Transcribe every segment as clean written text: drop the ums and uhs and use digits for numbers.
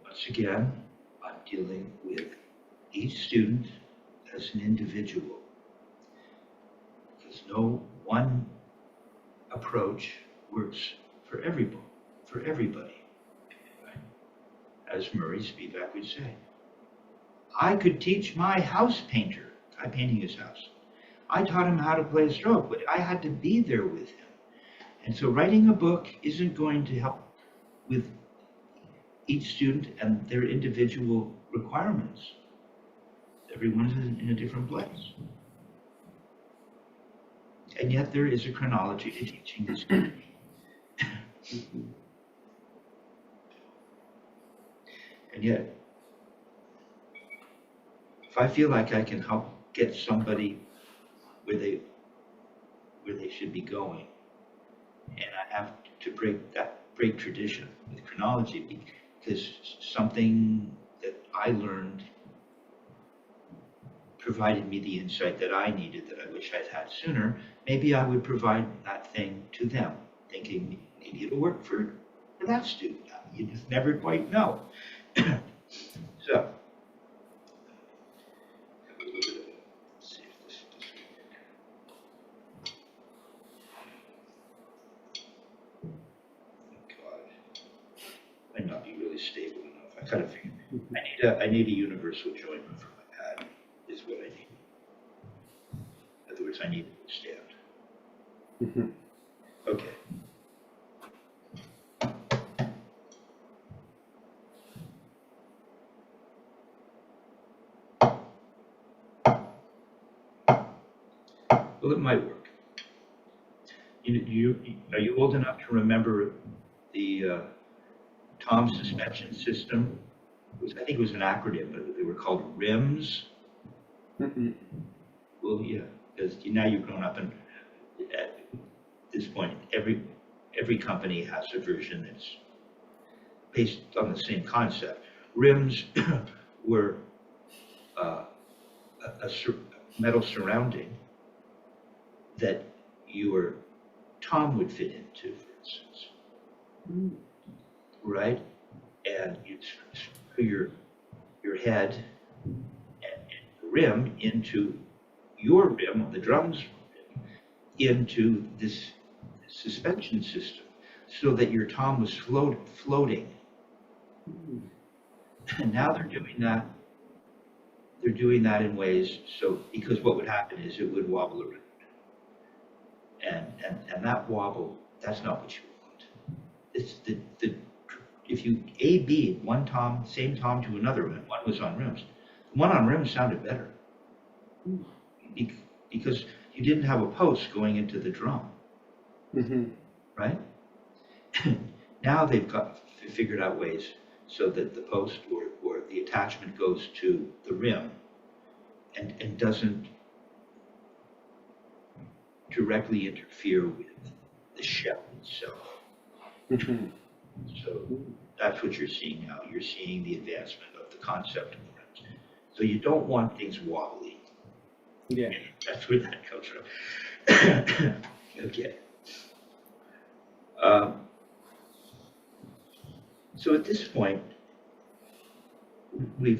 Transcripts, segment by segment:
Once again, I'm dealing with each student as an individual, because no one approach works for everybody. Right? As Murray Spivack would say, I could teach my house painter, guy painting his house. I taught him how to play a stroke, but I had to be there with him. And so writing a book isn't going to help with each student and their individual requirements. Everyone's in a different place. And yet there is a chronology to teaching this. And yet, if I feel like I can help get somebody where they should be going, and I have to break tradition with chronology, because something that I learned provided me the insight that I needed, that I wish I'd had sooner, maybe I would provide that thing to them, thinking maybe it'll work for that student. You just never quite know. So, let's see if this God, might not be really stable enough. I kind of figured I need a universal joiner for my pad, is what I need. In other words, I need a stand. Okay. Well, it might work. Are you old enough to remember the Tom suspension system? I think it was an acronym, but they were called RIMS. Well, yeah, because now you've grown up, and at this point, every company has a version that's based on the same concept. RIMS were a metal surrounding that your tom would fit into, for instance, right? And you'd screw your head and the rim into your rim, the drum's rim, into this suspension system, so that your tom was floating. And now they're doing that. They're doing that in ways because what would happen is it would wobble around. And that wobble, that's not what you want. It's if you A-B one tom, same tom to another one, one was on rims. The one on rims sounded better because you didn't have a post going into the drum, right? Now they've figured out ways so that the post or the attachment goes to the rim and doesn't directly interfere with the shell itself. So that's what you're seeing now. You're seeing the advancement of the concept of rims. So you don't want things wobbly. Yeah. That's where that comes from. Okay. So at this point, you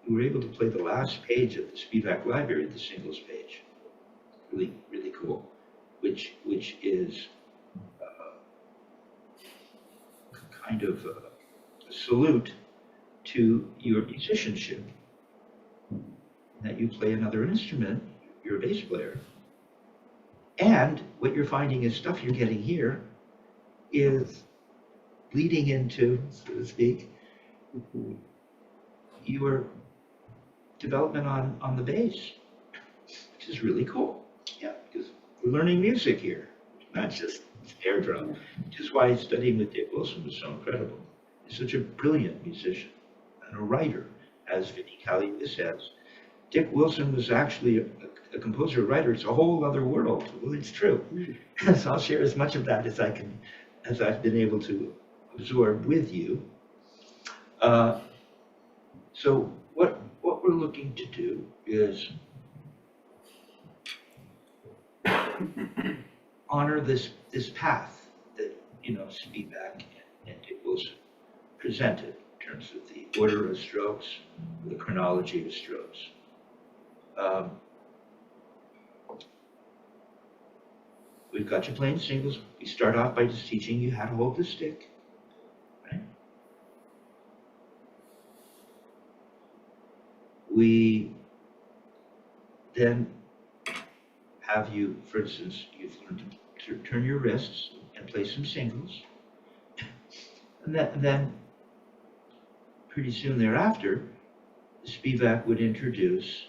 were able to play the last page of the Spivack library, the singles page. Really, really cool. Which is kind of a salute to your musicianship. That you play another instrument, you're a bass player. And what you're finding is stuff you're getting here is bleeding into, so to speak, your development on the bass, which is really cool. Yeah, because we're learning music here, not just air drum, which is why studying with Dick Wilson was so incredible. He's such a brilliant musician and a writer, as Vinnie Colaiuta says. Dick Wilson was actually a composer-writer. It's a whole other world. Well, it's true. So I'll share as much of that as I've been able to absorb with you. So what we're looking to do is honor this path that, Spivack and Dickels presented in terms of the order of strokes, the chronology of strokes. We've got you playing singles. We start off by just teaching you how to hold the stick, right? We then have you, for instance, you've learned to turn your wrists and play some singles. And then pretty soon thereafter, the Spivack would introduce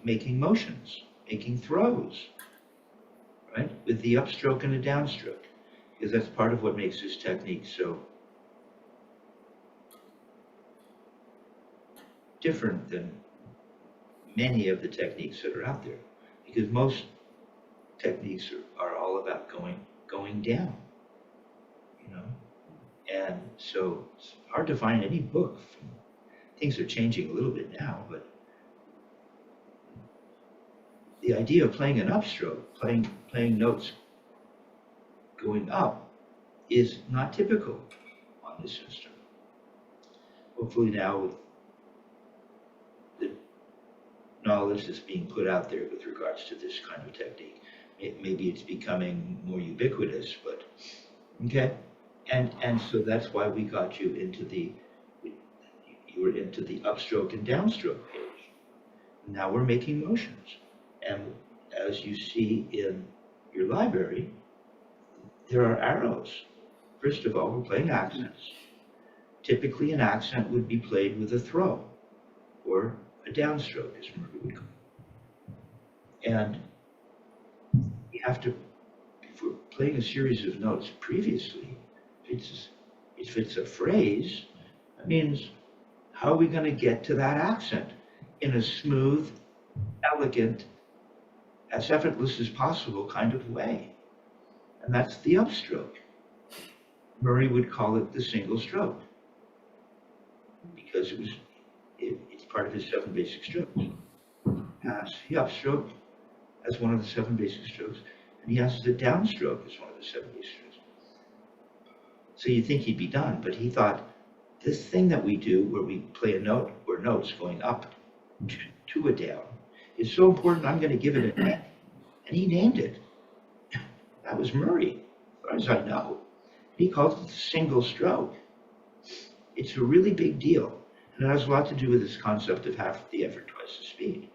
making motions, making throws, right? With the upstroke and the downstroke, because that's part of what makes this technique so different than many of the techniques that are out there. Because most techniques are all about going down, And so it's hard to find any book. Things are changing a little bit now, but the idea of playing an upstroke, playing notes going up, is not typical on this instrument. Hopefully now, with the knowledge that's being put out there with regards to this kind of technique, maybe it's becoming more ubiquitous, but okay. And so that's why we got you into you were into the upstroke and downstroke page. Now we're making motions. And as you see in your library, there are arrows. First of all, we're playing accents. Typically an accent would be played with a throw, or a downstroke, as Murray would call it. And we have to, if we're playing a series of notes previously, if it's a phrase, that means, how are we going to get to that accent in a smooth, elegant, as effortless as possible kind of way? And that's the upstroke. Murray would call it the single stroke, because it's part of his 7 basic strokes. The upstroke as one of the 7 basic strokes, and he has the downstroke as one of the 7 basic strokes. So you'd think he'd be done, but he thought, this thing that we do where we play a note or notes going up to a down is so important, I'm going to give it a name. And he named it. That was Murray, as far as I know. He called it the single stroke. It's a really big deal, and it has a lot to do with this concept of half the effort, twice the speed.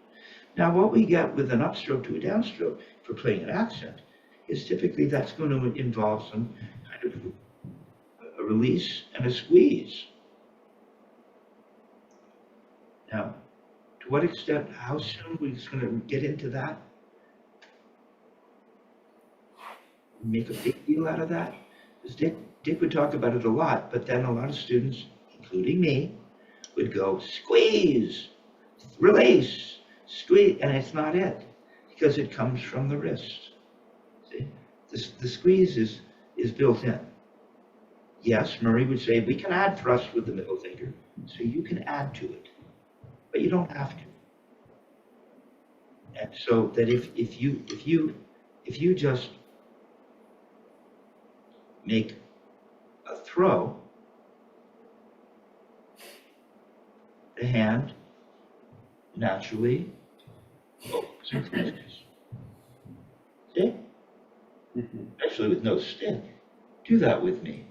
Now, what we get with an upstroke to a downstroke for playing an accent is typically that's going to involve some kind of a release and a squeeze. Now, to what extent, how soon we're going to get into that? Make a big deal out of that? Because Dick would talk about it a lot, but then a lot of students, including me, would go, squeeze, release, squeeze, and it's not it, because it comes from the wrist. See? The squeeze is built in. Yes, Murray would say, we can add thrust with the middle finger, so you can add to it, but you don't have to. And so that if you just make a throw, the hand naturally opens and closes. See? Actually with no stick. Do that with me.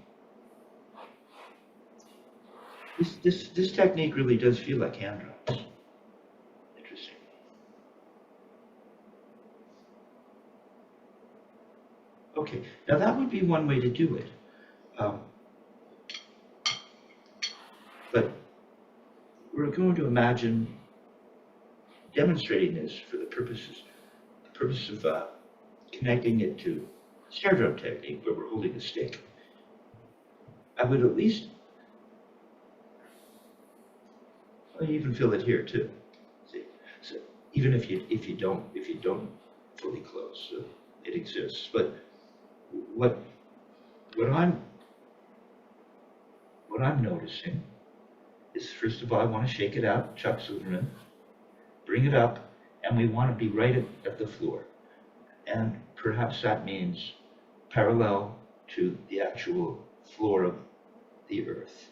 This technique really does feel like hand drums. Interesting. Okay, now that would be one way to do it. But we're going to imagine demonstrating this for the purpose of connecting it to snare drum technique, where we're holding a stick. I would at least, well, you even feel it here too. See, so even if you don't fully close, so it exists. But what I'm noticing is, first of all, I want to shake it out, Chuck Silverman, bring it up, and we want to be right at the floor. And perhaps that means parallel to the actual floor of the earth.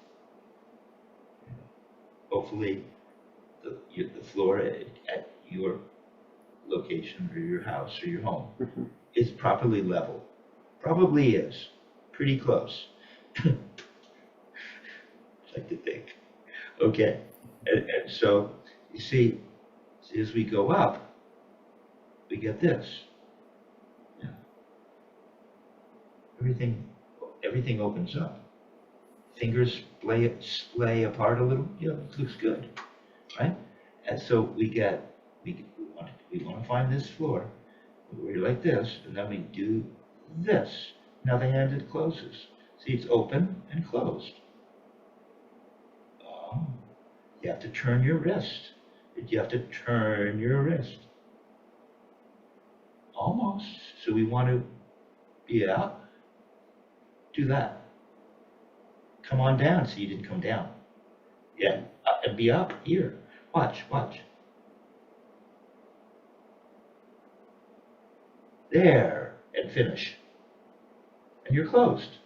Hopefully, the floor at your location or your house or your home is properly level. Probably is. Pretty close. I'd like to think. Okay. And so, you see, as we go up, we get this. Yeah. Everything opens up. Fingers splay apart a little. Yeah, it looks good, right? And so we want to find this floor. We're like this, and then we do this. Now the hand it closes. See, it's open and closed. Oh, you have to turn your wrist. You have to turn your wrist. Almost. So we want to be out. Do that. Come on down. So you didn't come down. Yeah, and be up here. Watch. There, and finish. And you're closed.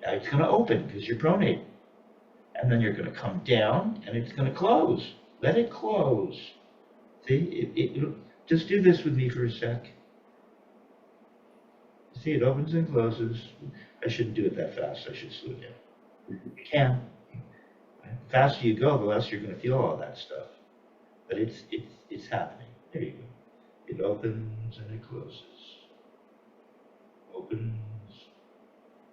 Now it's going to open because you're pronated. And then you're going to come down and it's going to close. Let it close. See, just do this with me for a sec. See, it opens and closes. I shouldn't do it that fast. I should slow down. You can. The faster you go, the less you're going to feel all that stuff. But it's happening. There you go. It opens and it closes. Opens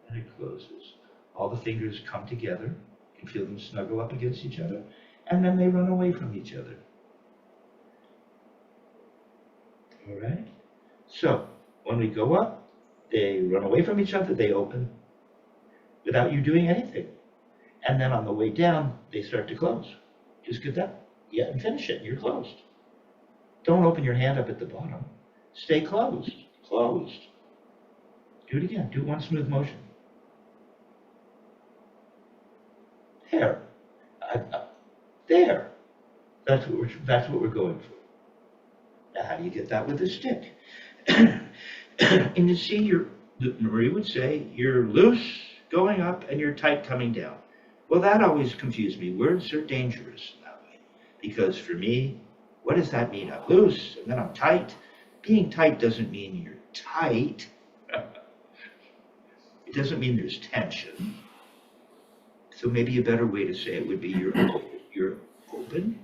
and it closes. All the fingers come together. You can feel them snuggle up against each other. And then they run away from each other. All right? So, when we go up, they run away from each other, they open without you doing anything. And then on the way down, they start to close. Just get that. Yeah, and finish it. You're closed. Don't open your hand up at the bottom. Stay closed. Closed. Do it again. Do one smooth motion. There. There. That's what we're going for. Now, how do you get that with a stick? And you see, Marie would say, you're loose going up and you're tight coming down. Well, that always confused me. Words are dangerous that way. Because for me, what does that mean? I'm loose and then I'm tight. Being tight doesn't mean you're tight. It doesn't mean there's tension. So maybe a better way to say it would be you're open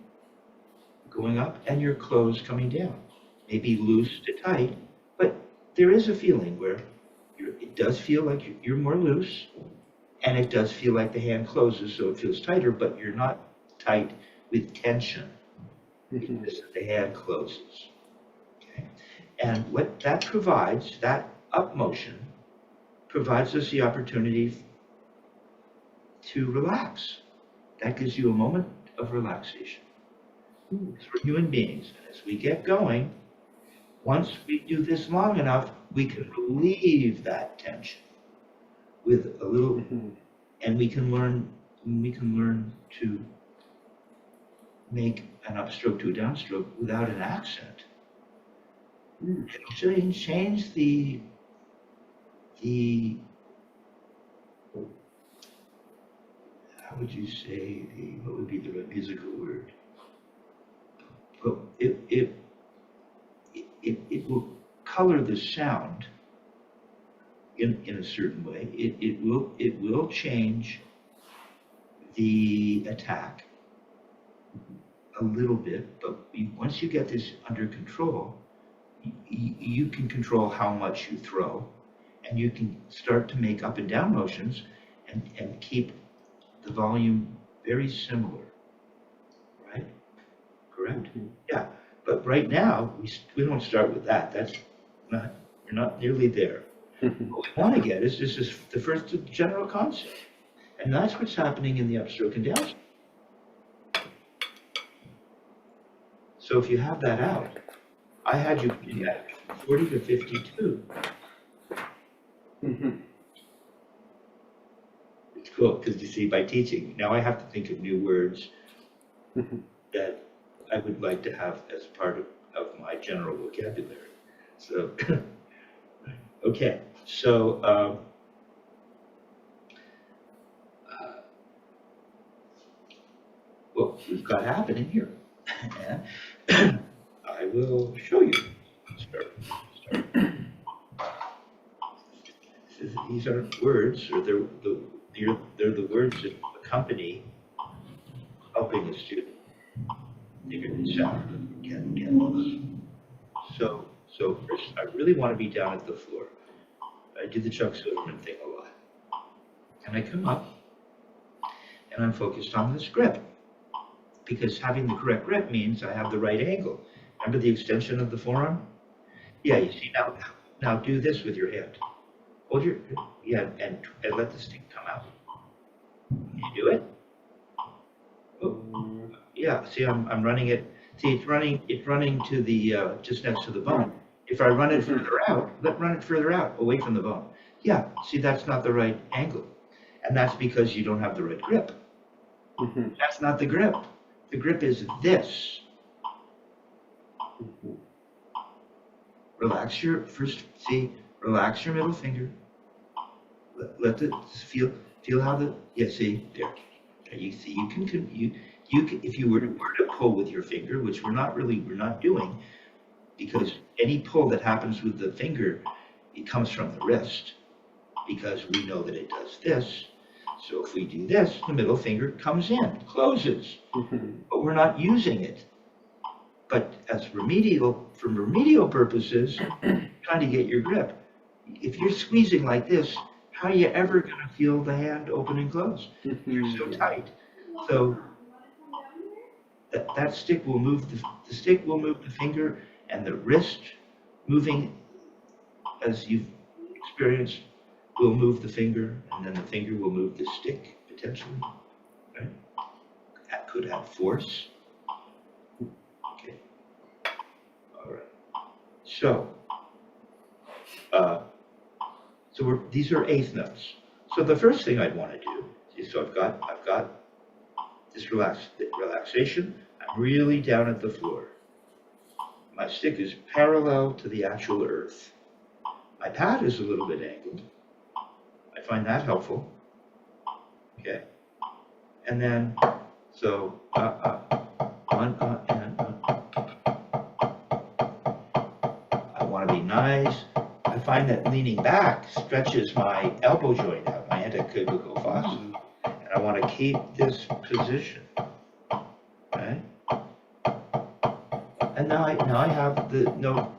going up and you're closed coming down. Maybe loose to tight, but there is a feeling where it does feel like you're more loose, and it does feel like the hand closes, so it feels tighter, but you're not tight with tension because the hand closes. Okay? And what that provides, that up motion, provides us the opportunity to relax. That gives you a moment of relaxation. Because we're human beings, and as we get going, once we do this long enough, we can relieve that tension with a little, and we can learn to make an upstroke to a downstroke without an accent. It'll change the how would you say what would be the musical word? Well, it will color the sound in a certain way. It will change the attack a little bit, but once you get this under control, you can control how much you throw, and you can start to make up and down motions and keep the volume very similar, right? Correct? Yeah. But right now, we don't start with that. We're not nearly there. What we want to get is just the first general concept. And that's what's happening in the upstroke and downstroke. So if you have that out, I had you at 40 to 52. It's cool, because you see, by teaching, now I have to think of new words that I would like to have as part of my general vocabulary. So Okay, so what we've got happening here, and I will show you. Start. These aren't words, or they're the words that accompany helping a student figure this out. Get lost. So first, I really want to be down at the floor. I do the Chuck Silverman thing a lot. And I come up, and I'm focused on this grip. Because having the correct grip means I have the right angle. Remember the extension of the forearm? Yeah, you see, now do this with your hand. Hold your, yeah, and let the stick come out. Can you do it? Oh, yeah, see, I'm running it. See, it's running to the, just next to the bone. If I run it further out, run it further out, away from the bone. Yeah, see, that's not the right angle. And that's because you don't have the right grip. That's not the grip. The grip is this. Relax your, relax your middle finger. Let it feel how the, yeah, see, there. You see, you can, if you were to pull with your finger, which we're not doing, because any pull that happens with the finger, it comes from the wrist, because we know that it does this. So if we do this, the middle finger comes in, closes, but we're not using it. But as remedial, from remedial purposes, trying to get your grip. If you're squeezing like this, how are you ever going to feel the hand open and close? You're so tight. So that stick will move the stick will move the finger, and the wrist moving, as you've experienced, will move the finger, and then the finger will move the stick potentially. Right? That could have force. Okay. All right. So, these are eighth notes. So the first thing I'd want to do is, so I've got this relaxation. I'm really down at the floor. My stick is parallel to the actual earth. My pad is a little bit angled. I find that helpful. Okay. And then, so, on, and I want to be nice. I find that leaning back stretches my elbow joint out, my antecubical and I want to keep this position. Okay. And now I have the note,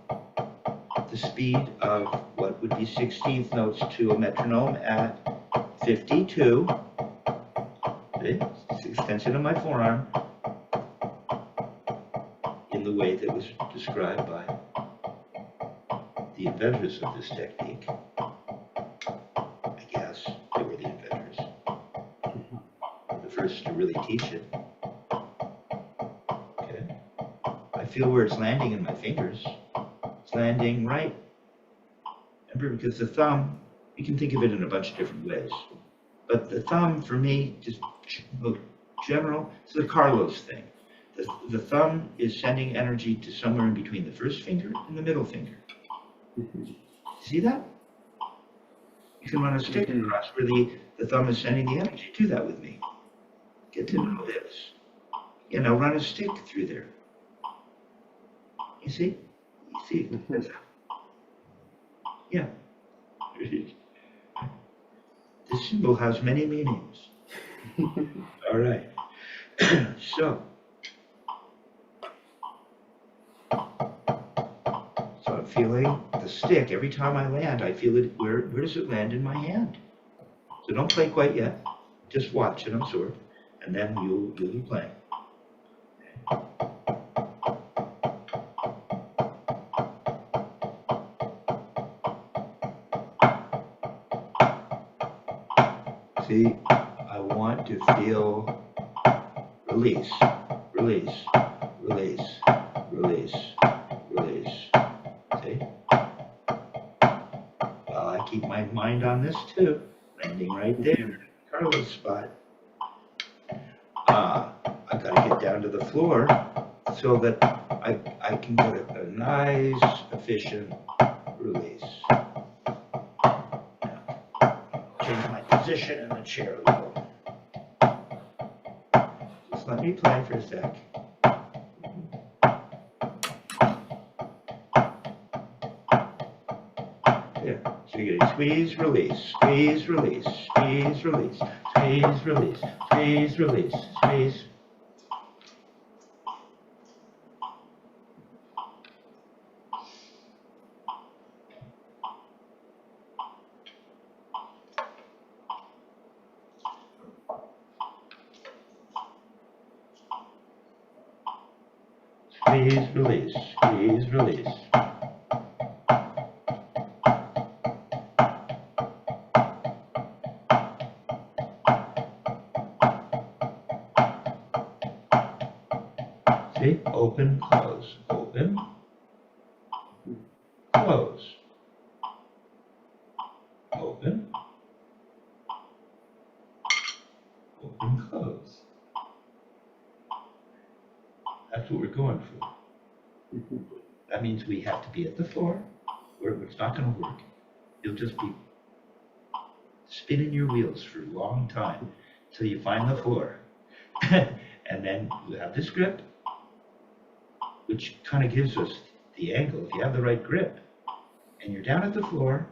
the speed of what would be 16th notes to a metronome at 52. Okay. It's the extension of my forearm in the way that was described by the inventors of this technique. I guess they were the inventors. The first to really teach it. Okay. I feel where it's landing in my fingers. It's landing right. Remember, because the thumb, you can think of it in a bunch of different ways. But the thumb, for me, just general, it's the Carlos thing. The thumb is sending energy to somewhere in between the first finger and the middle finger. See that? You can run a stick across where the thumb is sending the energy. Do that with me. Get to know this. Yeah, now run a stick through there. You see? You see? Yeah. This symbol has many meanings. All right. So I'm feeling the stick. Every time I land, I feel it. Where does it land in my hand? So don't play quite yet. Just watch and absorb, and then you'll be playing. See, I want to feel release, release, release, release, release. See? Well, I keep my mind on this too, landing right there, Carlos spot. I gotta get down to the floor so that I can get a nice, efficient release. position in the chair a little. Just let me play for a sec. There. So you're getting squeeze, release, squeeze, release, squeeze, release, squeeze, release, squeeze, release, squeeze. Squeeze, release, squeeze, release. See? Open, close, open, close, open, open, close. That's what we're going for. That means we have to be at the floor, where it's not going to work. You'll just be spinning your wheels for a long time until you find the floor. And then you have this grip, which kind of gives us the angle. If you have the right grip and you're down at the floor,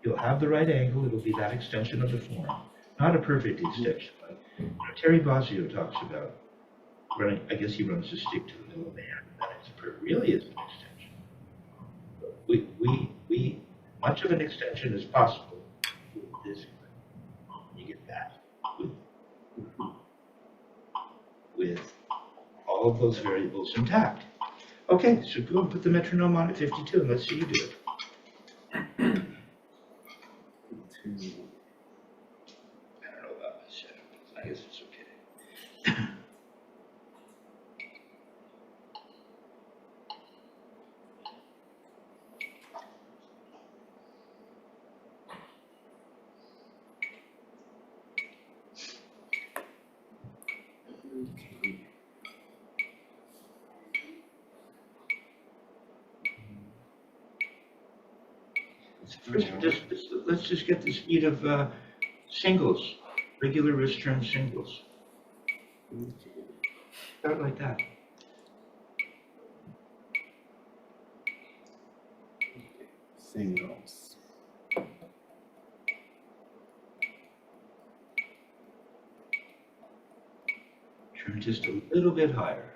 you'll have the right angle. It'll be that extension of the forearm. Not a perfect extension. Like Terry Bozzio talks about running, I guess he runs the stick to the middle of the hand. And it really is an extension. Much of an extension is possible with this grip. You get that with all of those variables intact. Okay, so go and put the metronome on at 52 and let's see you do it. I don't know about my setup. I guess it's okay. Let's just get the speed of singles, regular wrist turn singles. Start like that. Singles. Turn just a little bit higher.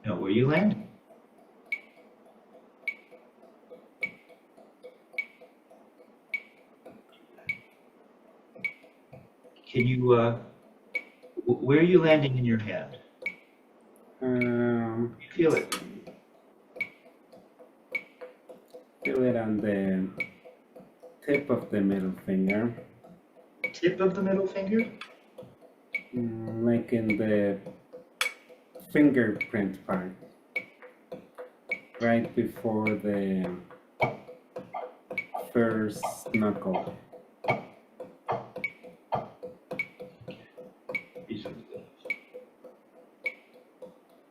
Now, where you land? Can you, where are you landing in your hand? You feel it? Feel it on the tip of the middle finger. Tip of the middle finger? Like in the fingerprint part. Right before the first knuckle.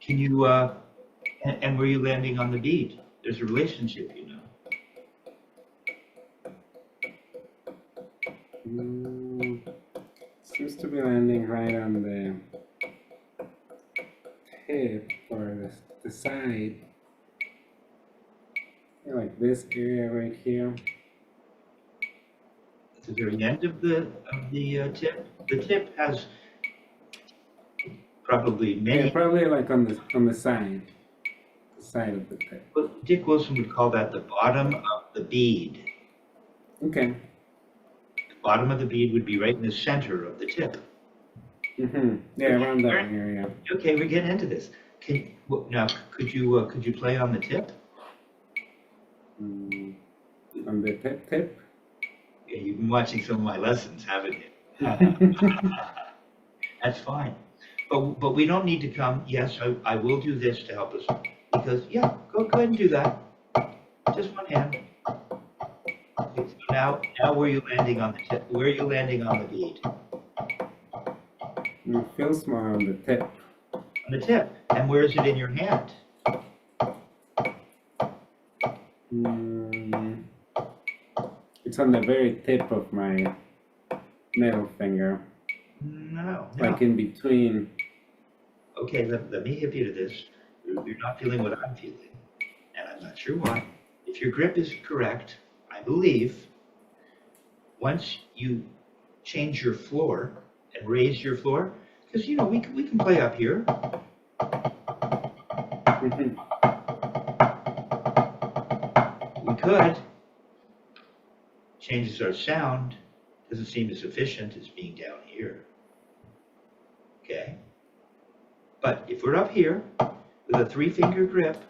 Can you, and where you landing on the bead? There's a relationship, you know. Seems to be landing right on the tip or the side. Like this area right here. At the very end of the tip. The tip has probably many. Yeah, probably like on the side of the tip. Well, Dick Wilson would call that the bottom of the bead. Okay. The bottom of the bead would be right in the center of the tip. Yeah, around that area. Okay, we're getting into this. Now, could you play on the tip? On the tip? Yeah, you've been watching some of my lessons, haven't you? That's fine. But we don't need to come, yes, I will do this to help us. Because, yeah, go ahead and do that. Just one hand. Okay, so now where are you landing on the tip? Where are you landing on the bead? It feels more on the tip. On the tip. And where is it in your hand? It's on the very tip of my middle finger, No, like in between. Okay, let me hip you to this. You're not feeling what I'm feeling, and I'm not sure why. If your grip is correct, I believe, once you change your floor and raise your floor, because you know we can play up here. We could. Changes our sound. Doesn't seem as efficient as being down here. Okay. But if we're up here with a 3-finger grip,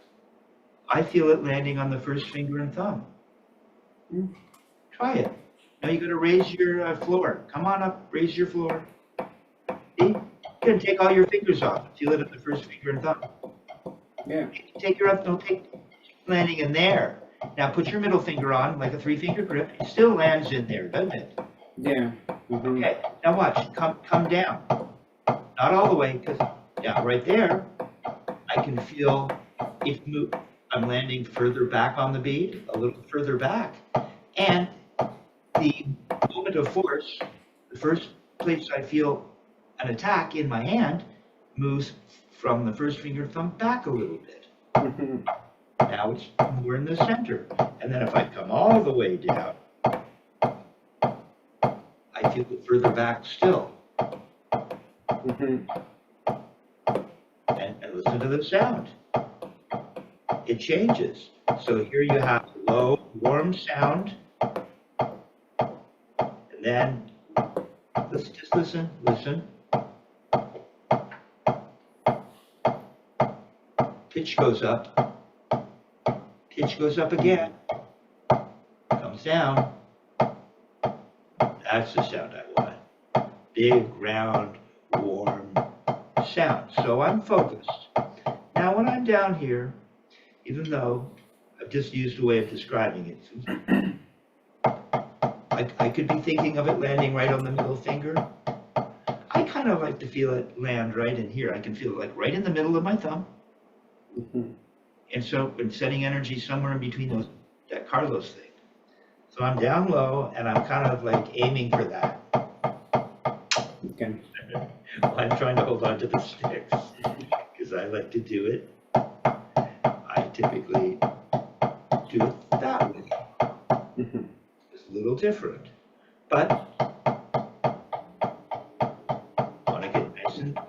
I feel it landing on the first finger and thumb. Try it. Now you got to raise your floor. Come on up, raise your floor. See? You can take all your fingers off. Feel it at the first finger and thumb. Yeah. Take your up, no, take landing in there. Now put your middle finger on like a 3-finger grip. It still lands in there, doesn't it? Yeah. Okay. Now watch. Come down. Not all the way, because yeah, right there, I can feel it move. I'm landing further back on the bead, a little further back, and the moment of force, the first place I feel an attack in my hand, moves from the first finger thumb back a little bit. Now it's more in the center. And then if I come all the way down, I feel it further back still. And listen to the sound. It changes. So here you have a low, warm sound. And then, let's just listen. Pitch goes up. Pitch goes up again. Comes down. That's the sound I want. Big, round, warm sound. So I'm focused. Now when I'm down here, even though I've just used a way of describing it, I could be thinking of it landing right on the middle finger. I kind of like to feel it land right in here. I can feel it like right in the middle of my thumb. And so I'm setting energy somewhere in between that Carlos thing. So I'm down low and I'm kind of like aiming for that. Okay. I'm trying to hold on to the sticks because I like to do it. I typically do it that way. It's a little different, but I want to get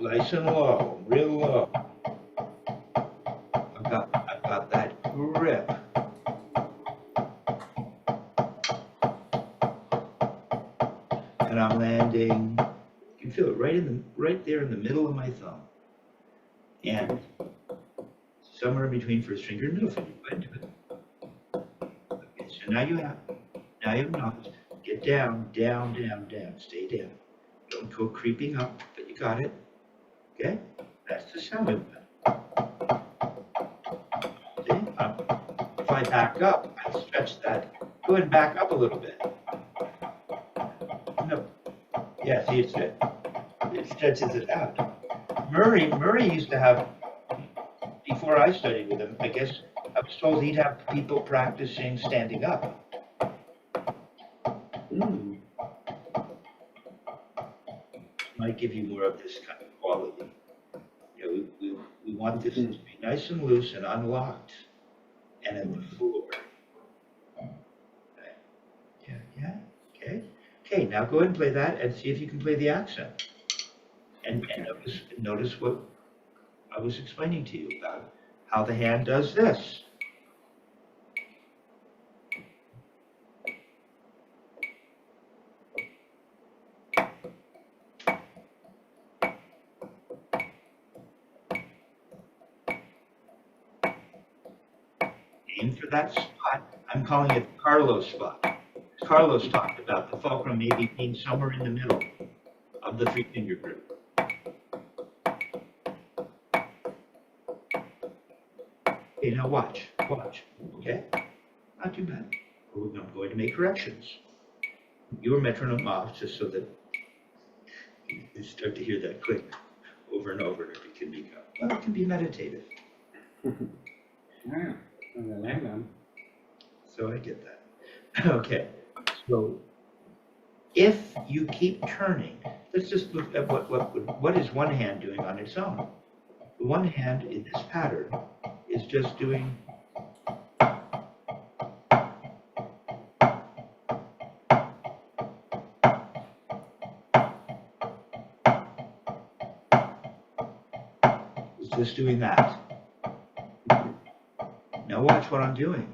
nice and low, real low. I've got that grip. And I'm landing. You can feel it right there in the middle of my thumb, and somewhere in between first finger and middle finger. Go ahead and do it. Okay, so now you have not. Get down, down, down, down. Stay down. Don't go creeping up, but you got it. Okay, that's the sound of it. See, if I back up, I stretch that. Go ahead and back up a little bit. No. Yeah, see, it stretches it out. Murray used to have, before I studied with him, I guess I was told he'd have people practicing standing up. Might give you more of this kind of quality. You know, we want this to be nice and loose and unlocked and in the floor. Okay. Yeah. Okay, now go ahead and play that and see if you can play the accent. And notice what I was explaining to you about how the hand does this. Aim for that spot. I'm calling it the Carlos spot. Carlos talked about the fulcrum maybe being somewhere in the middle of the 3-finger grip. Okay, now watch, okay? Not too bad. I'm going to make corrections. Your metronome off just so that you start to hear that click over and over. It can become, well, it can be meditative. Yeah, So I get that. Okay, So if you keep turning, let's just look at what is one hand doing on its own. The one hand in this pattern is just doing that. Now watch what I'm doing.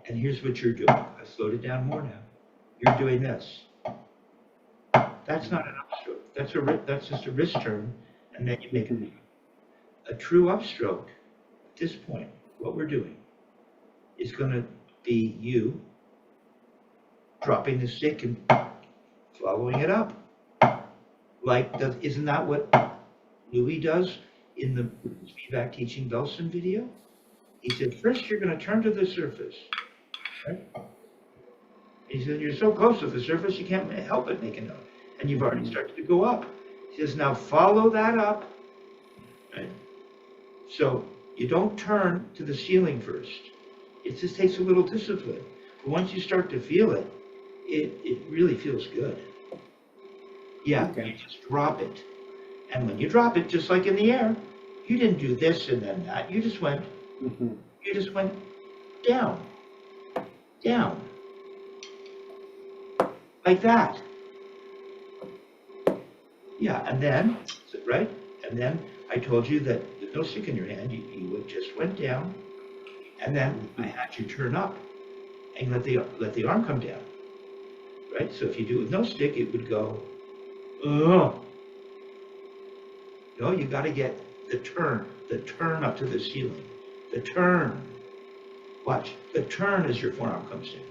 And here's what you're doing. I slowed it down more now. You're doing this. That's not an upstroke. That's just a wrist turn, and then you make a true upstroke. At this point, what we're doing is going to be you dropping the stick and following it up. Isn't that what Louis does in the Spivack teaching Belson video? He said, first you're going to turn to the surface. Right? He said, you're so close to the surface, you can't help but make a note. And you've already started to go up. He says, now follow that up. Right? So you don't turn to the ceiling first. It just takes a little discipline. But once you start to feel it, it really feels good. Yeah, okay. You just drop it. And when you drop it, just like in the air, you didn't do this and then that. You just went, down, down, like that. Yeah, and then, right? And then I told you that with no stick in your hand, you just went down, and then I had you turn up and let the arm come down, right? So if you do it with no stick, it would go, oh. No, you got to get the turn up to the ceiling. The turn. Watch. The turn as your forearm comes down.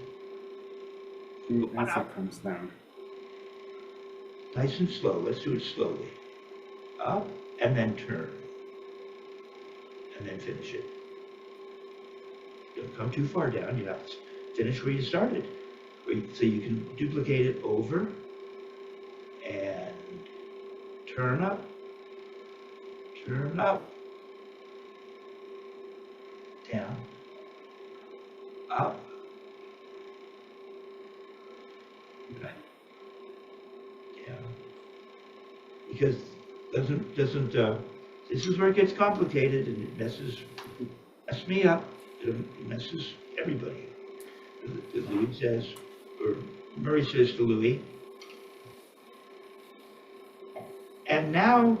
As it comes down. Nice and slow. Let's do it slowly. Up and then turn. And then finish it. Don't come too far down. You have to finish where you started. So you can duplicate it over and turn up. Turn up, down, up, right, down. Because this is where it gets complicated and it messes me up. It messes everybody. As Louis says, or Murray says to Louis, and now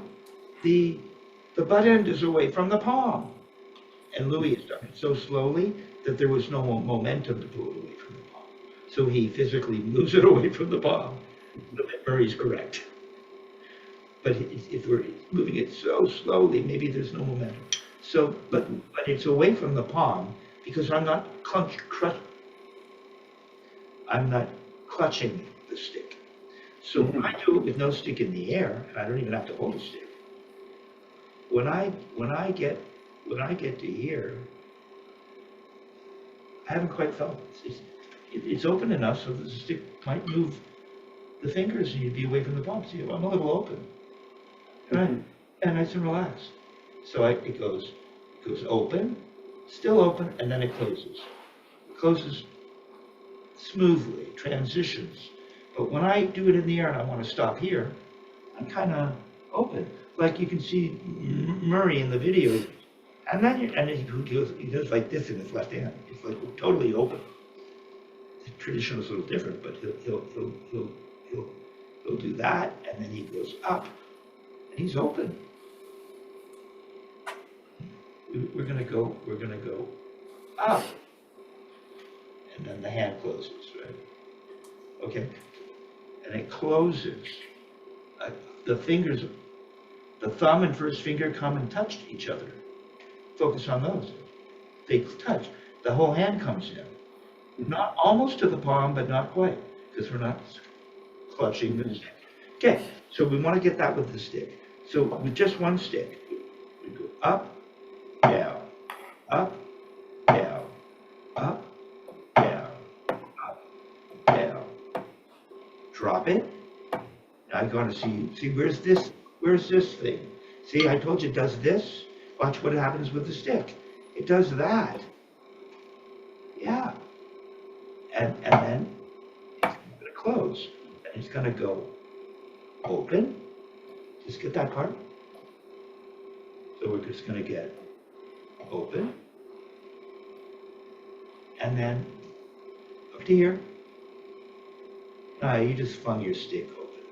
the butt end is away from the palm. And Louis has done it so slowly that there was no momentum to pull it away from the palm. So he physically moves it away from the palm. Murray's correct. But if we're moving it so slowly, maybe there's no momentum. So, but it's away from the palm because I'm not clutching the stick. So when I do it with no stick in the air, and I don't even have to hold a stick, when I get to here, I haven't quite felt it. It's open enough so that the stick might move the fingers and you'd be away from the palm. See, I'm a little open, right? And nice and relaxed. So it goes open, still open, and then it closes. It closes smoothly, transitions. But when I do it in the air and I want to stop here, I'm kind of open. Like you can see Murray in the video, and then he does like this in his left hand. It's like totally open. The tradition is a little different, but he'll do that, and then he goes up, and he's open. We're gonna go up, and then the hand closes, right? Okay, and it closes. The fingers. The thumb and first finger come and touch each other. Focus on those. They touch. The whole hand comes in. Not almost to the palm, but not quite, because we're not clutching the stick. Okay, so we want to get that with the stick. So with just one stick, we go up, down, up, down, up, down, up, down. Drop it. Now I'm going to see where's this thing? See, I told you it does this. Watch what happens with the stick. It does that. Yeah. And then it's going to close. And it's going to go open. Just get that part. So we're just going to get open. And then up to here. You just flung your stick open.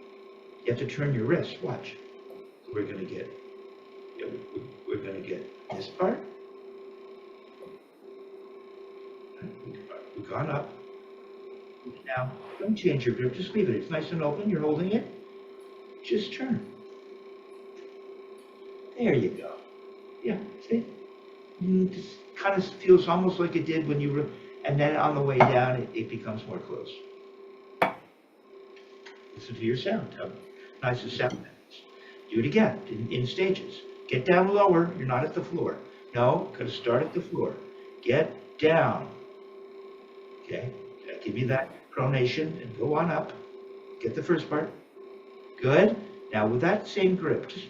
You have to turn your wrist. Watch. So we're going to get this part. We've gone up. Now, don't change your grip. Just leave it. It's nice and open. You're holding it. Just turn. There you go. Yeah, see? Just kind of feels almost like it did when you were, and then on the way down, it becomes more close. Listen to your sound. How nice the sound is. Do it again in stages. Get down lower. You're not at the floor. No, got to start at the floor. Get down. Okay, give you that pronation and go on up. Get the first part. Good. Now with that same grip, just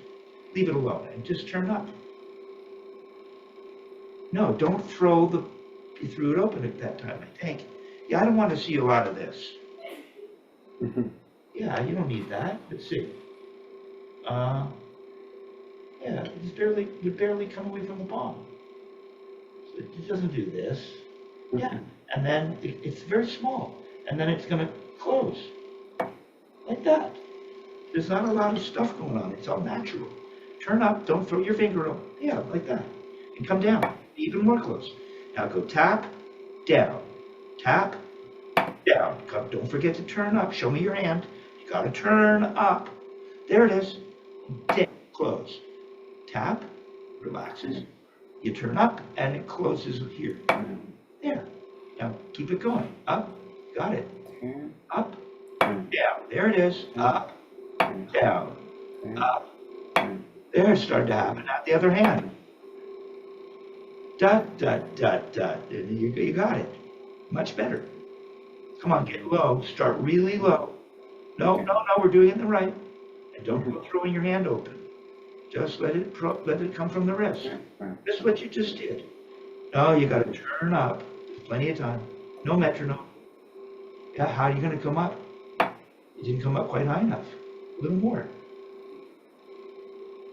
leave it alone and just turn up. No, don't throw you threw it open at that time, I think. Yeah, I don't want to see a lot of this. Yeah, you don't need that. Let's see. Yeah, would barely come away from the palm. So it doesn't do this. Yeah, and then it's very small, and then it's going to close like that. There's not a lot of stuff going on. It's all natural. Turn up. Don't throw your finger up. Yeah, like that, and come down. Even more close. Now go tap, down, tap, down. Don't forget to turn up. Show me your hand. You got to turn up. There it is. Down, close. Tap, relaxes. You turn up, and it closes here. There. Now keep it going. Up. Got it. Up. Down. There it is. Up. Down. Up. There, it's starting to happen. Now the other hand. Dot, dot, dot, dot. You got it. Much better. Come on, get low. Start really low. No, we're doing it the right. And don't go throwing your hand open. Just let it come from the wrist. This is what you just did. No, you got to turn up. There's plenty of time. No metronome. Yeah, how are you going to come up? You didn't come up quite high enough. A little more.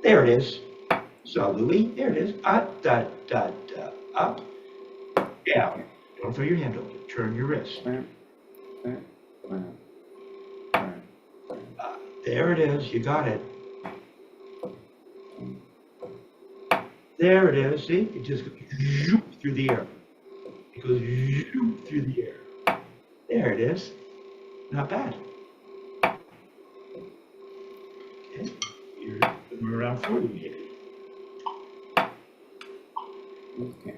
There it is. So Louis, there it is. Up, dot, dot, dot, up, down. Don't throw your hand open. Turn your wrist. There it is. You got it. There it is. See? It just goes through the air. It goes through the air. There it is. Not bad. Okay. You're around 40 maybe. Okay.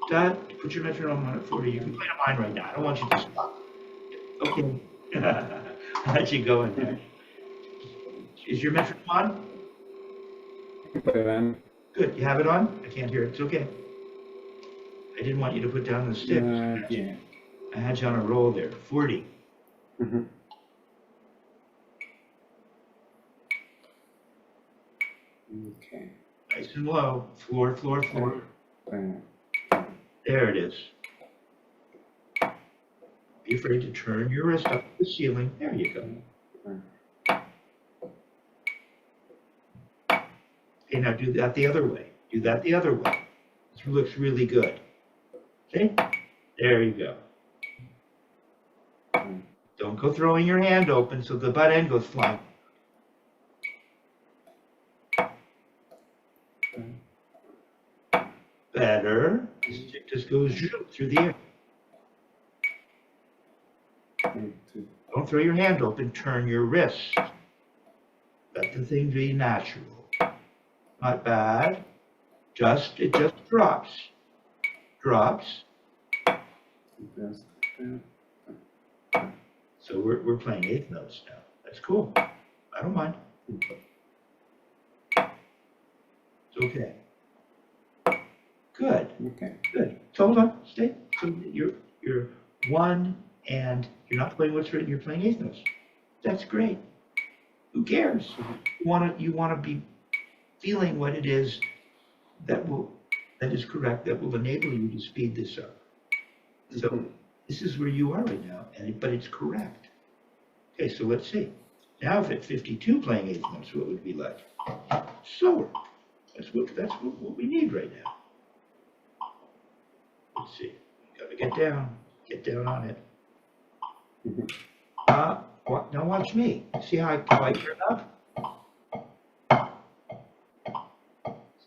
Dad, put your metronome on at 40. You can play on mine right now. I don't want you to stop. Okay. I'll let you go in there. Is your metronome on? Put it on. Good. You have it on? I can't hear it. It's okay. I didn't want you to put down the stick. Yeah. I had you on a roll there. 40. Okay. Nice and low. Floor, floor, floor. There it is. Be afraid to turn your wrist up to the ceiling. There you go. Okay, now do that the other way. Do that the other way. This looks really good. Okay? There you go. Don't go throwing your hand open so the butt end goes flying. Better. The stick just goes through the air. Don't throw your hand open. Turn your wrist. Let the thing be natural. Not bad. It just drops. Drops. So we're playing eighth notes now. That's cool. I don't mind. It's okay. Good. Okay. Good. So hold on. Stay. So you're one and you're not playing what's written. You're playing eighth notes. That's great. Who cares? You want to be feeling what it is that will That is correct. That will enable you to speed this up. So this is where you are right now, but it's correct. Okay, so let's see. Now if at 52 playing eighth notes, what would it be like? Slower. That's what we need right now. Let's see. Gotta get down on it. Now watch me. See how I turn up?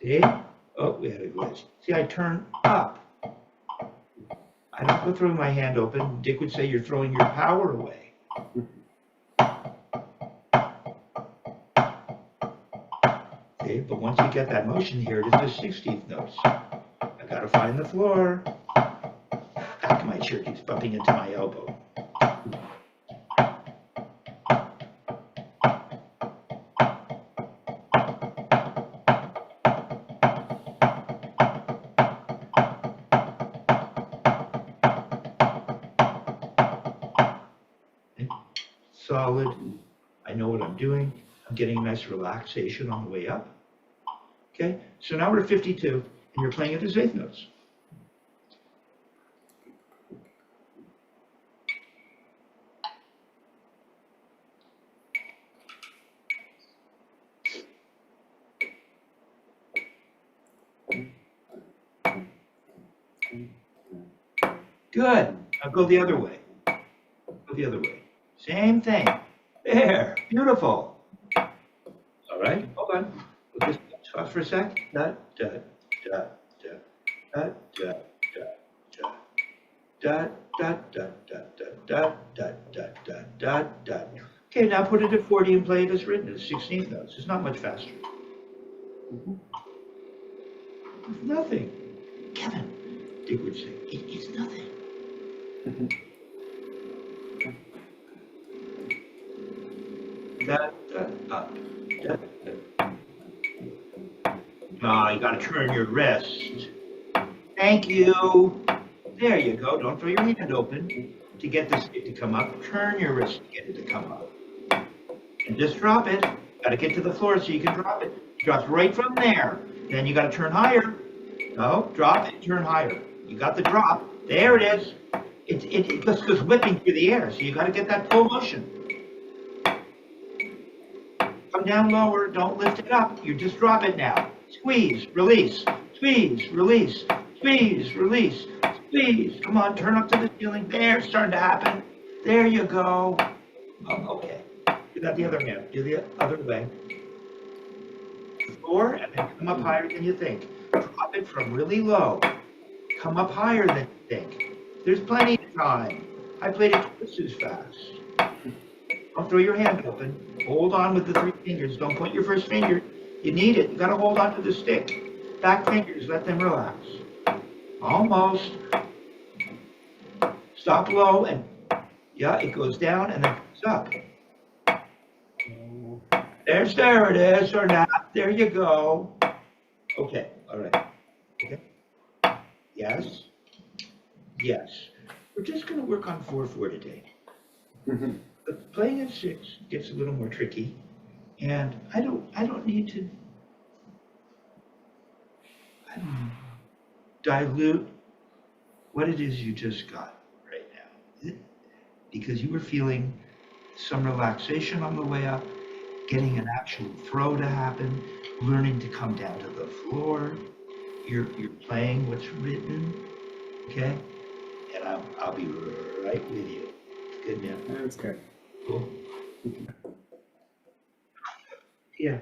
See? Oh, we had a glitch. See, I turn up. I don't go throwing my hand open. Dick would say you're throwing your power away. Okay, but once you get that motion here, it is the 16th notes. I gotta find the floor. Back of my chair keeps bumping into my elbow. Solid. I know what I'm doing. I'm getting a nice relaxation on the way up. Okay, so now we're at 52, and you're playing it as eighth notes. Good. Now go the other way. Go the other way. Same thing. There. Beautiful. All right. Hold on. We'll just pause for a sec. Da, da, da, da, da, da, da, da, da, da, da, da, da, da, da, da. Okay, now put it at 40 and play it as written. It's 16th notes. It's not much faster. It's nothing. Kevin, Dick would say, it's nothing. Da, da, da, da, da. Oh, you gotta turn your wrist. Thank you. There you go. Don't throw your hand open to get this stick to come up. Turn your wrist to get it to come up. And just drop it. Gotta get to the floor so you can drop it. It drops right from there. Then you gotta turn higher. No, drop it, turn higher. You got the drop. There it is. It just goes whipping through the air, so you gotta get that full motion. Come down lower, don't lift it up. You just drop it now. Squeeze, release, squeeze, release, squeeze, release, squeeze. Come on, turn up to the ceiling. There, it's starting to happen. There you go. Oh, okay. Do that the other hand. Do the other way. Floor, and then come up higher than you think. Drop it from really low. Come up higher than you think. There's plenty of time. I played it twice as fast. Don't throw your hand open. Hold on with the 3 fingers. Don't point your first finger. You need it. You gotta hold on to the stick. Back fingers, let them relax. Almost. Stop low and, yeah, it goes down and then comes up. There it is, or not. There you go. Okay, all right. Okay. Yes. Yes. We're just gonna work on 4/4 today. But playing at 6 gets a little more tricky, and I don't need to dilute what it is you just got right now, because you were feeling some relaxation on the way up, getting an actual throw to happen, learning to come down to the floor. You're playing what's written, okay? And I'll be right with you. Good man. That's good. Cool. Yeah,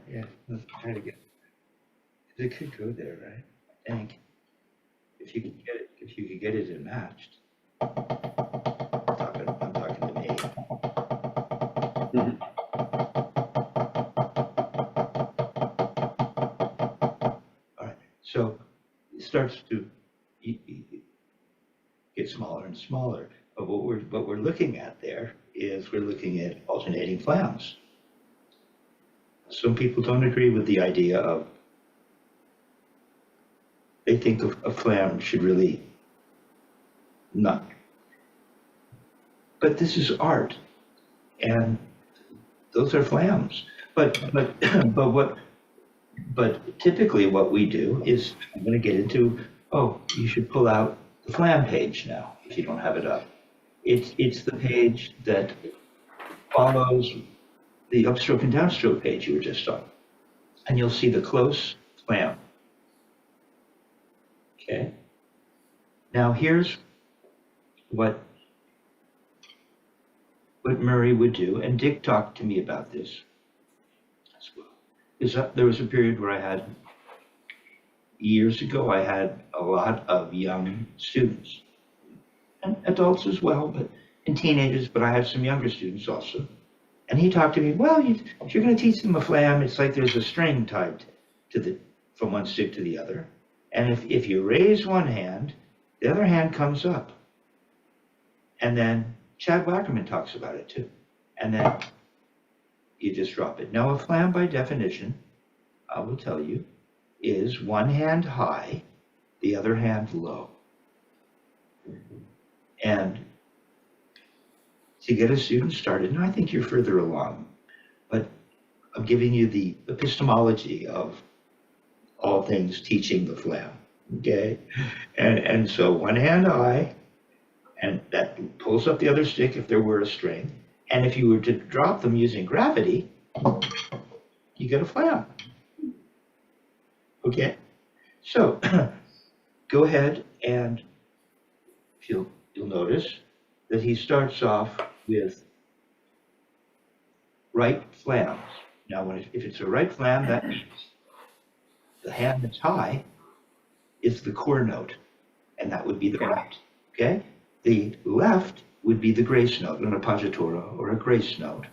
that's kind of good. It could go there, right? I think if you could get it matched. I'm talking to me. All right. So it starts to get smaller and smaller. But what we're looking at there is we're looking at alternating flams. Some people don't agree with the idea of, they think a flam should really not. But this is art, and those are flams. But what But typically what we do is, I'm going to get into, oh, you should pull out the Flam page now, if you don't have it up. It's the page that follows the upstroke and downstroke page you were just on. And you'll see the close Flam. Okay. Now here's what Murray would do, and Dick talked to me about this as well. There was a period where I had, years ago, I had a lot of young students, and adults as well, and teenagers, but I had some younger students also. And he talked to me, well, if you're going to teach them a Flam, it's like there's a string tied from one stick to the other. And if you raise one hand, the other hand comes up. And then Chad Wackerman talks about it too. And then you just drop it. Now, a Flam, by definition, I will tell you, is one hand high, the other hand low. And to get a student started, and I think you're further along, but I'm giving you the epistemology of all things teaching the Flam, okay? And so one hand high, and that pulls up the other stick if there were a string. And if you were to drop them using gravity, you get a Flam. Okay? So go ahead and you'll notice that he starts off with right Flams. Now, if it's a right Flam, that means the hand that's high is the core note, and that would be the right, okay? The left would be the grace note, an appoggiatura or a grace note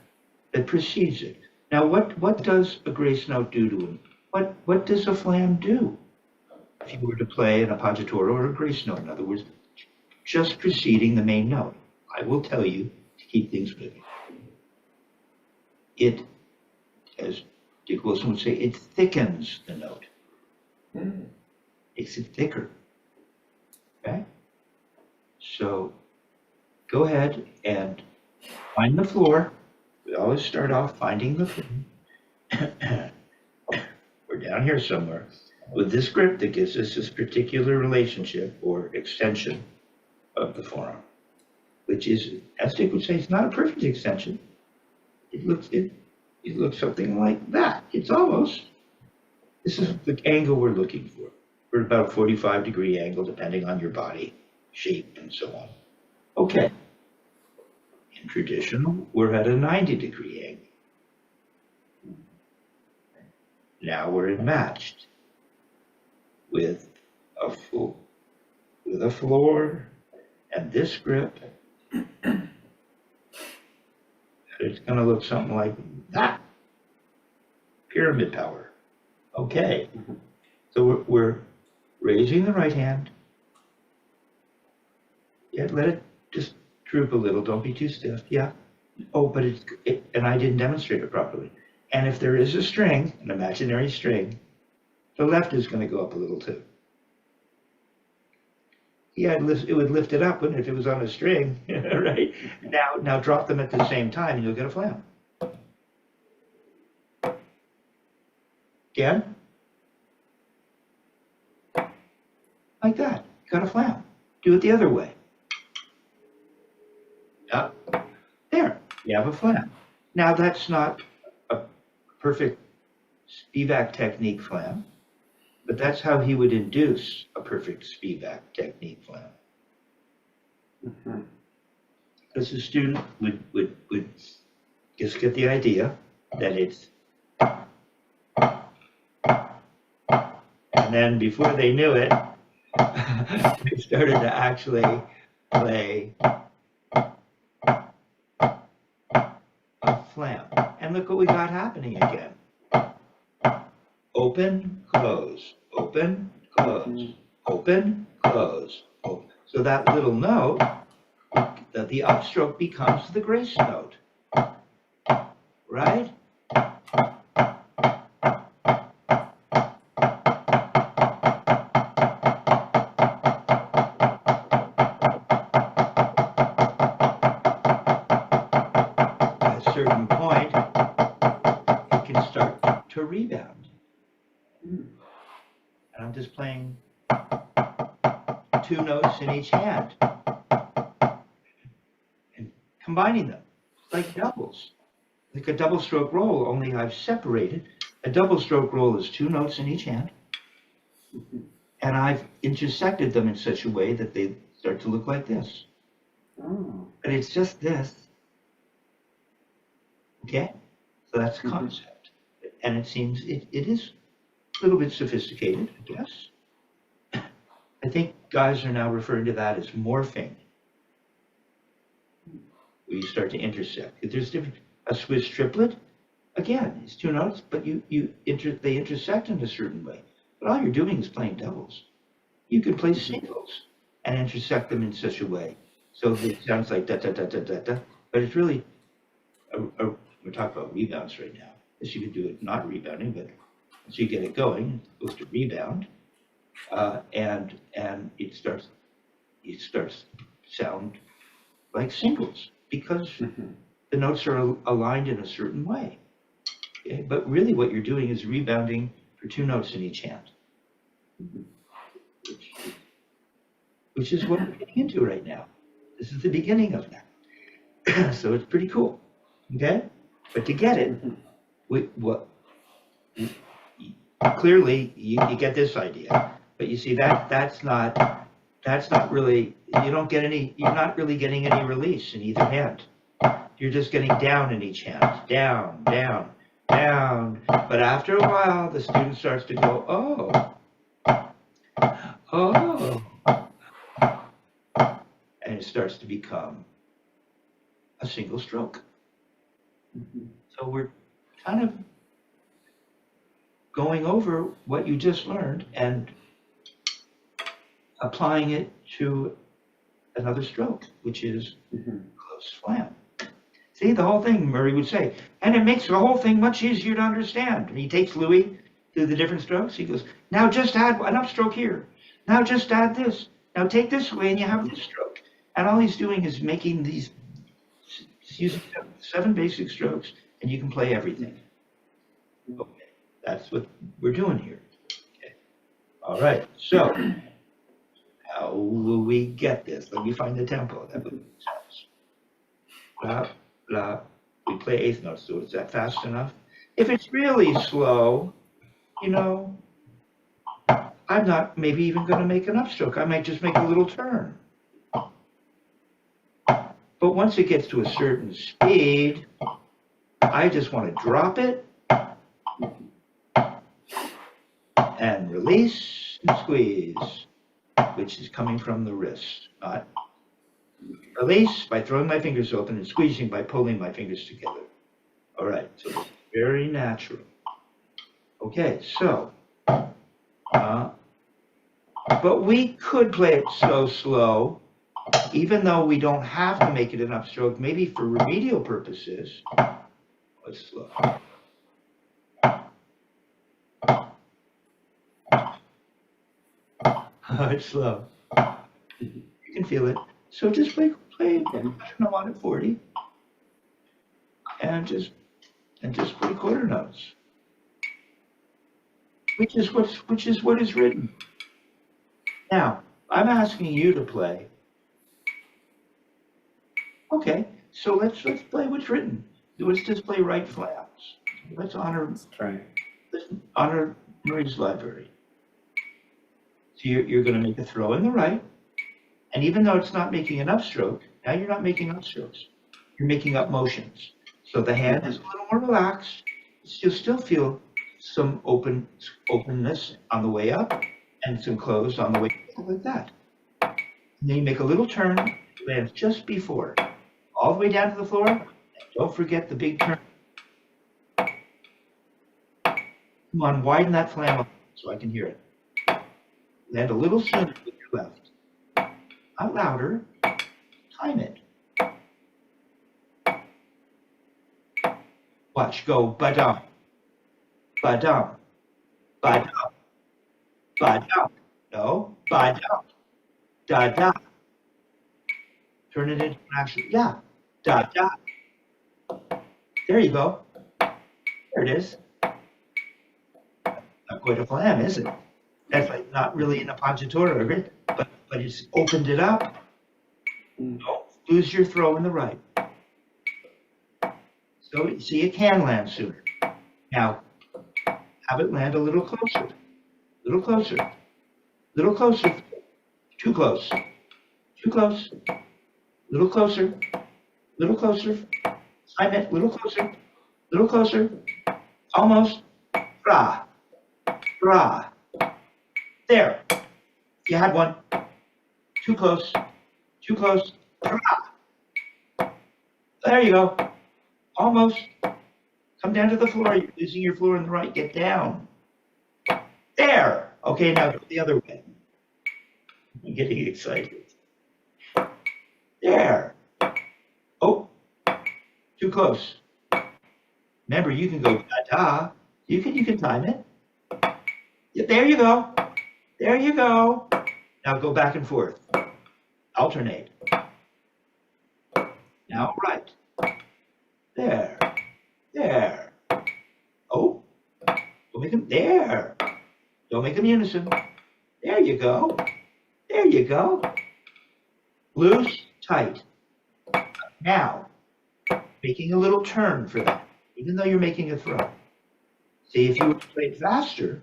that precedes it. Now, what does a grace note do to him? What does a Flam do? If you were to play an appoggiatura or a grace note, in other words, just preceding the main note, I will tell you to keep things moving. It, as Dick Wilson would say, it thickens the note. Makes it thicker. Okay? So go ahead and find the floor. We always start off finding the floor. We're down here somewhere. With this grip that gives us this particular relationship or extension of the forearm, which is, as Dick would say, it's not a perfect extension. It looks something like that. It's almost. This is the angle we're looking for. We're at about a 45-degree angle, depending on your body shape and so on. Okay. In traditional, we're at a 90-degree angle. Now we're in matched with a floor and this grip. It's going to look something like that. Pyramid power. Okay. So we're raising the right hand. Yeah, let it just droop a little. Don't be too stiff. Yeah. Oh, but and I didn't demonstrate it properly. And if there is a string, an imaginary string, the left is going to go up a little too. Yeah, it would lift it up, wouldn't it, if it was on a string, right? Now drop them at the same time and you'll get a Flam. Again. Like that, you got a Flam. Do it the other way. Up, there, you have a Flam. Now that's not a perfect Spivack technique Flam, but that's how he would induce a perfect Spivack technique Flam. Because the student would just get the idea that it's, and then before they knew it, they started to actually play a Flam. And look what we got happening again. Open, close, open, close, open, close, open. So that little note, the upstroke becomes the grace note, right? At a certain point, it can start to rebound. And I'm just playing 2 notes in each hand and combining them like doubles, like a double stroke roll, only I've separated. A double stroke roll is 2 notes in each hand, and I've intersected them in such a way that they start to look like this. Oh. But it's just this. Okay? So that's the concept. And it seems it is a little bit sophisticated, yes. I think guys are now referring to that as morphing, where you start to intersect. If there's different, a Swiss triplet, again, it's 2 notes, but they intersect in a certain way. But all you're doing is playing doubles. You could play singles and intersect them in such a way. So it sounds like da da da da da da, but it's really, we're talking about rebounds right now. Yes, you could do it not rebounding, but once you get it going, it goes to rebound, and it starts to sound like singles because the notes are aligned in a certain way. Okay? But really what you're doing is rebounding for 2 notes in each hand, which is what we're getting into right now. This is the beginning of that. So it's pretty cool. Okay? But to get it, clearly you get this idea. But you see that's not really, you're not really getting any release in either hand. You're just getting down in each hand. Down, down, down. But after a while, the student starts to go, oh. And it starts to become a single stroke. So we're kind of going over what you just learned and applying it to another stroke, which is close flam. See, the whole thing, Murray would say, and it makes the whole thing much easier to understand. And he takes Louis through the different strokes. He goes, now just add an upstroke here. Now just add this. Now take this away and you have this stroke. And all he's doing is making these, using 7 basic strokes, and you can play everything. Okay, that's what we're doing here. Okay. All right, so how will we get this? Let me find the tempo. That would make sense. Blah, blah. We play 8th notes, so is that fast enough? If it's really slow, I'm not maybe even going to make an upstroke. I might just make a little turn. But once it gets to a certain speed, I just want to drop it and release and squeeze, which is coming from the wrist, not release by throwing my fingers open and squeezing by pulling my fingers together. All right, so it's very natural. Okay, so, but we could play it so slow, even though we don't have to make it an upstroke, maybe for remedial purposes. It's slow. It's slow. You can feel it. So just play I don't know, at 40, and just play quarter notes, which is what is written. Now I'm asking you to play. Okay, so let's play what's written. Let's just play right flams. Let's honor Murray's library. So you're going to make a throw in the right, and even though it's not making an upstroke, now you're not making upstrokes. You're making up motions. So the hand is a little more relaxed. You'll still feel some openness on the way up, and some closed on the way down, like that. And then you make a little turn, lands just before, all the way down to the floor. And don't forget the big turn. Come on, widen that flam up so I can hear it. Land a little sooner with your left. Not louder. Time it. Watch, go, ba-dum, ba-dum, ba-dum, ba-dum. No, ba-dum, da-da. Turn it into an actual, yeah, da-da. There you go. There it is. Now quite a flam, is it? That's like not really an appoggiatura, right? But it's opened it up. Don't lose your throw in the right. So you can land sooner. Now, have it land a little closer, little closer, little closer, too close, too close, little closer, little closer, time it, little closer, almost, bra, bra. There, you had one, too close, bra. There you go, almost. Come down to the floor, you're losing your floor in the right, get down. There, okay, now go the other way. I'm getting excited. There. Oh, too close. Remember, you can go da-da. You can time it. Yeah, there you go. There you go. Now go back and forth. Alternate. Now right. There. There. Oh, don't make them there. Don't make them unison. There you go. There you go. Loose, tight. Now, making a little turn for that, even though you're making a throw. See, if you would play it faster,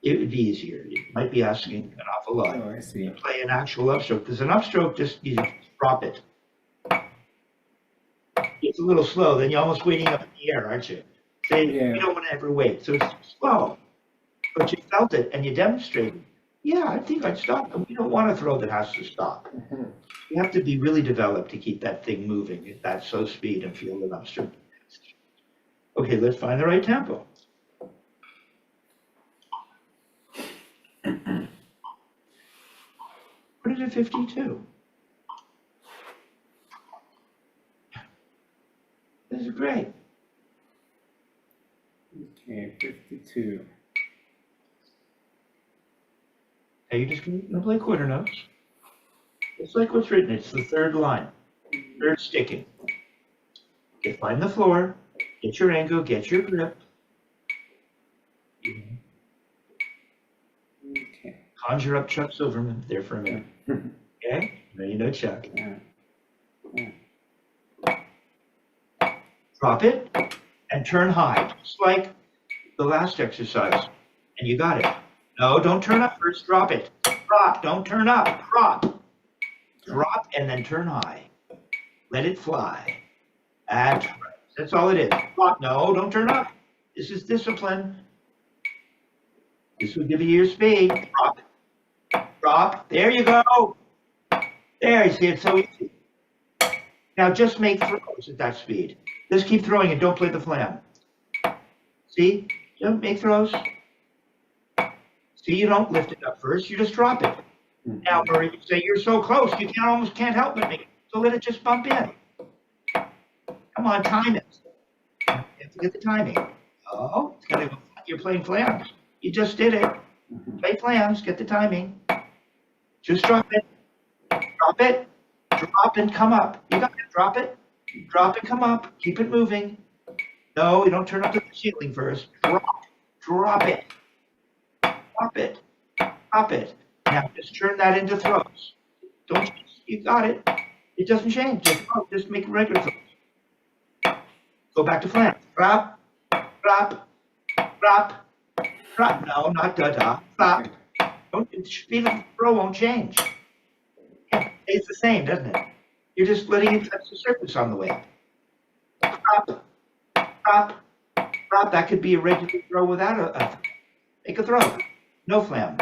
it would be easier. You might be asking an awful lot. Oh, I see. Play an actual upstroke, because an upstroke, you just drop it. It's a little slow, then you're almost waiting up in the air, aren't you? So you don't want to ever wait, so it's slow. But you felt it and you demonstrated. Yeah, I think I'd stop. And we don't want a throw that has to stop. You have to be really developed to keep that thing moving at that slow speed and feel it upstroke. Okay, let's find the right tempo. Put it at 52. This is great. Okay, 52. Now you're just going to play quarter notes. It's like what's written. It's the third line. Third sticking. Okay, find the floor. Get your angle. Get your grip. Okay. Conjure up Chuck Silverman there for a minute. Okay? Now you know Chuck. Drop it and turn high, just like the last exercise. And you got it. No, don't turn up first. Drop it. Drop. Don't turn up. Drop. Drop and then turn high. Let it fly. That's all it is. Drop. No, don't turn up. This is discipline. This will give you your speed. Drop. Drop. There you go. There, you see, it's so easy. Now just make throws at that speed. Just keep throwing and don't play the flam. See? Don't make throws. See, you don't lift it up first, you just drop it. Now, Murray, you say you're so close, you almost can't help but make it. So let it just bump in. Come on, time it. You have to get the timing. Oh, it's gotta go. You're playing flams. You just did it. Play flams, get the timing. Just drop it. Drop it. Drop and come up. You got it. Drop it. Drop and come up. Keep it moving. No, you don't turn up to the ceiling first. Drop. Drop it. Drop it. Drop it. Now just turn that into throws. Don't you got it. It doesn't change. Just make regular throws. Go back to flam. Drop. Drop. Drop. Drop. No, not da-da. Drop. The speed of the throw won't change. Yeah, it's the same, doesn't it? You're just letting it touch the surface on the way up. Drop. Drop. Drop. That could be a regular throw without a make a throw. No flam.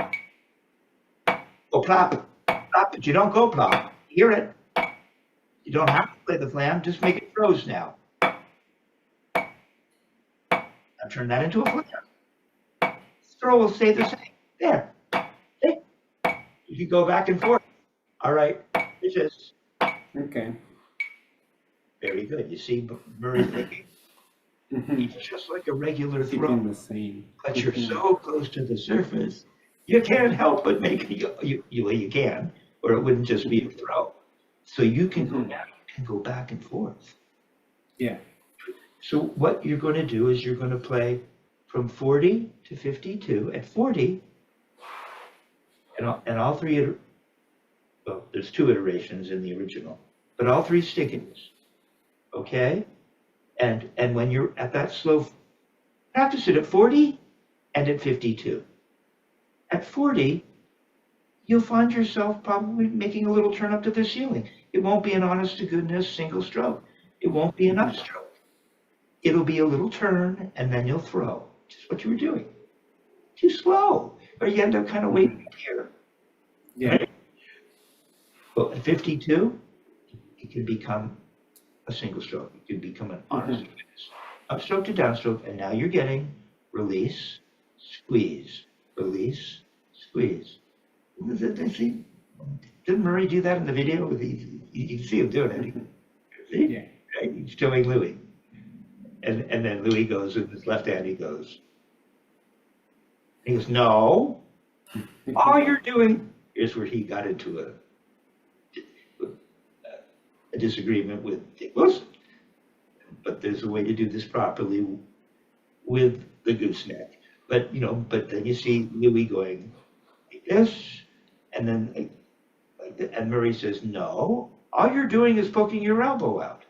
Go plop. Plop, but you don't go plop. You hear it. You don't have to play the flam. Just make it throws now. Now turn that into a flam. Throw will stay the same. There. See? You can go back and forth. All right. It's just. Okay. Very good. You see Murray thinking? It's just like a regular throw. Keeping the same. But you're so close to the surface, you can't help but make it. You can, or it wouldn't just be a throw. So you can go down and go back and forth. Yeah. So what you're going to do is you're going to play from 40 to 52. At 40, and all three, well, there's 2 iterations in the original, but all 3 stickings, okay? And when you're at that slow, practice it at 40 and at 52. At 40, you'll find yourself probably making a little turn up to the ceiling. It won't be an honest to goodness single stroke. It won't be an upstroke. It'll be a little turn, and then you'll throw, just what you were doing. Too slow, or you end up kind of waiting here. Yeah. Right? Well, at 52, it can become a single stroke. It can become an honest to goodness. Upstroke to downstroke, and now you're getting release, squeeze, release, squeeze. See, didn't Murray do that in the video? You can see him doing it. See? Yeah. Right? He's showing Louis. And then Louis goes with his left hand, he goes, no, all you're doing, here's where he got into a disagreement with Dick Wilson. But there's a way to do this properly with the gooseneck. But then you see Louis going like this, and then and Murray says, no, all you're doing is poking your elbow out.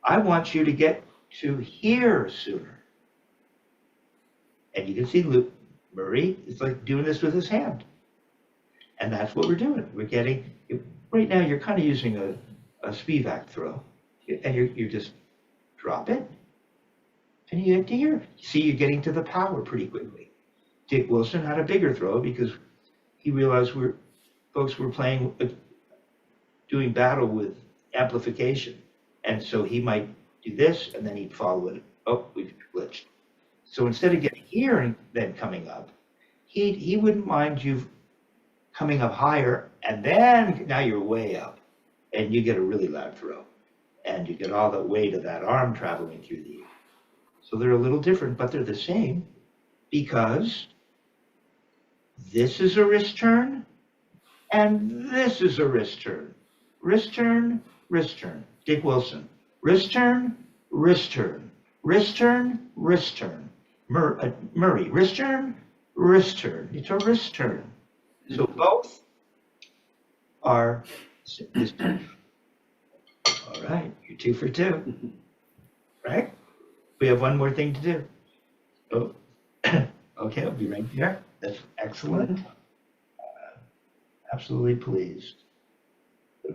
I want you to get to here sooner. And you can see Murray is like doing this with his hand. And that's what we're doing. We're getting, right now you're kind of using a Spivack throw. And you're just drop it. And you get to here. See, you're getting to the power pretty quickly. Dick Wilson had a bigger throw because he realized folks were playing, doing battle with amplification. And so he might do this, and then he'd follow it. Oh, we've glitched. So instead of getting here and then coming up, he wouldn't mind you coming up higher, and then now you're way up, and you get a really loud throw. And you get all the weight of that arm traveling through the air. So they're a little different, but they're the same because this is a wrist turn, and this is a wrist turn. Wrist turn, wrist turn. Dick Wilson. Wrist turn, wrist turn. Wrist turn, wrist turn. Murray. Wrist turn, wrist turn. It's a wrist turn. So both are this turn. All right, you're 2 for 2. Right? We have one more thing to do. Oh, okay, I'll be right there. That's excellent. Absolutely pleased.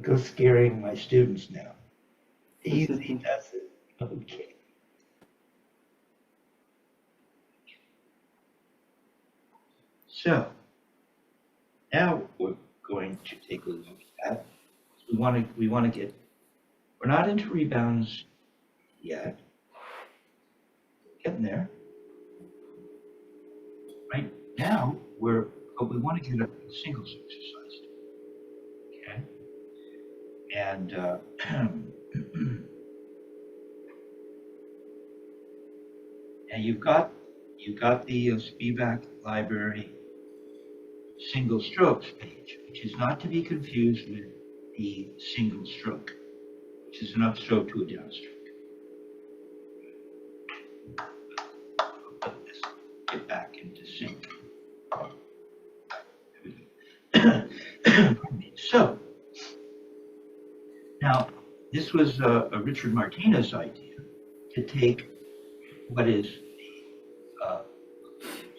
Go scaring my students now. Easy does it. Okay. So now we're going to take a look at. We want to get. We're not into rebounds yet. Getting there. Right now but we want to get a singles exercise. Okay. And and you've got the Spivack library single strokes page, which is not to be confused with the single stroke, which is an upstroke to a downstroke. Let this get back into sync. So now this was a Richard Martinez idea to take what is the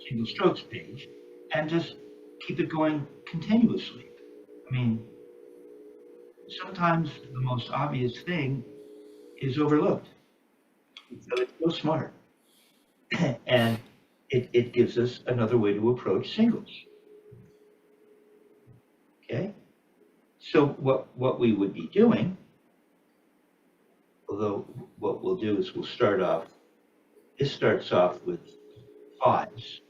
single strokes page and just keep it going continuously. I mean, sometimes the most obvious thing is overlooked. So it's so smart. And it gives us another way to approach singles. Okay? So what we would be doing, although what we'll do is this starts off with 5s.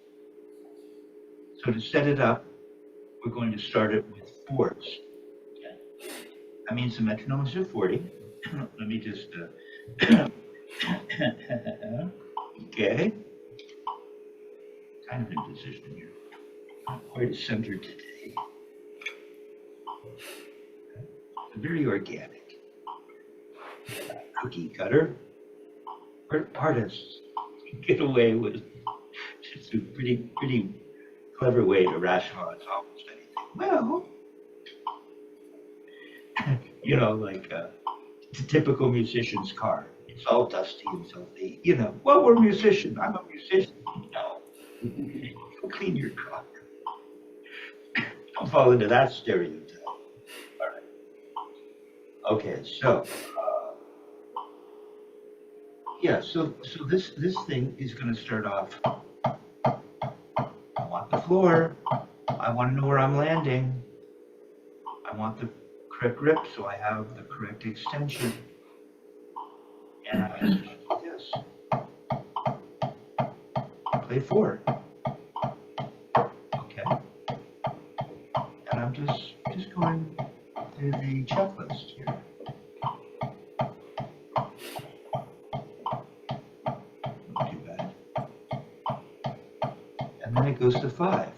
So to set it up, we're going to start it with 4s. Okay? That means the metronome is at 40. Let me just, okay. Kind of in position here. Not quite as centered today. Very organic. Cookie cutter. Artists get away with a pretty clever way to rationalize almost anything. Well, you know, like it's a typical musician's car. It's all dusty and filthy. You know, well, we're musicians. I'm a musician. No, go clean your car. Don't fall into that stereotype. All right. Okay, so yeah, so this thing is going to start off. I want the floor. I want to know where I'm landing. I want the correct grip, so I have the correct extension. And I just do this. Play 4. Okay. And I'm just going through the checklist here. Not too bad. And then it goes to 5.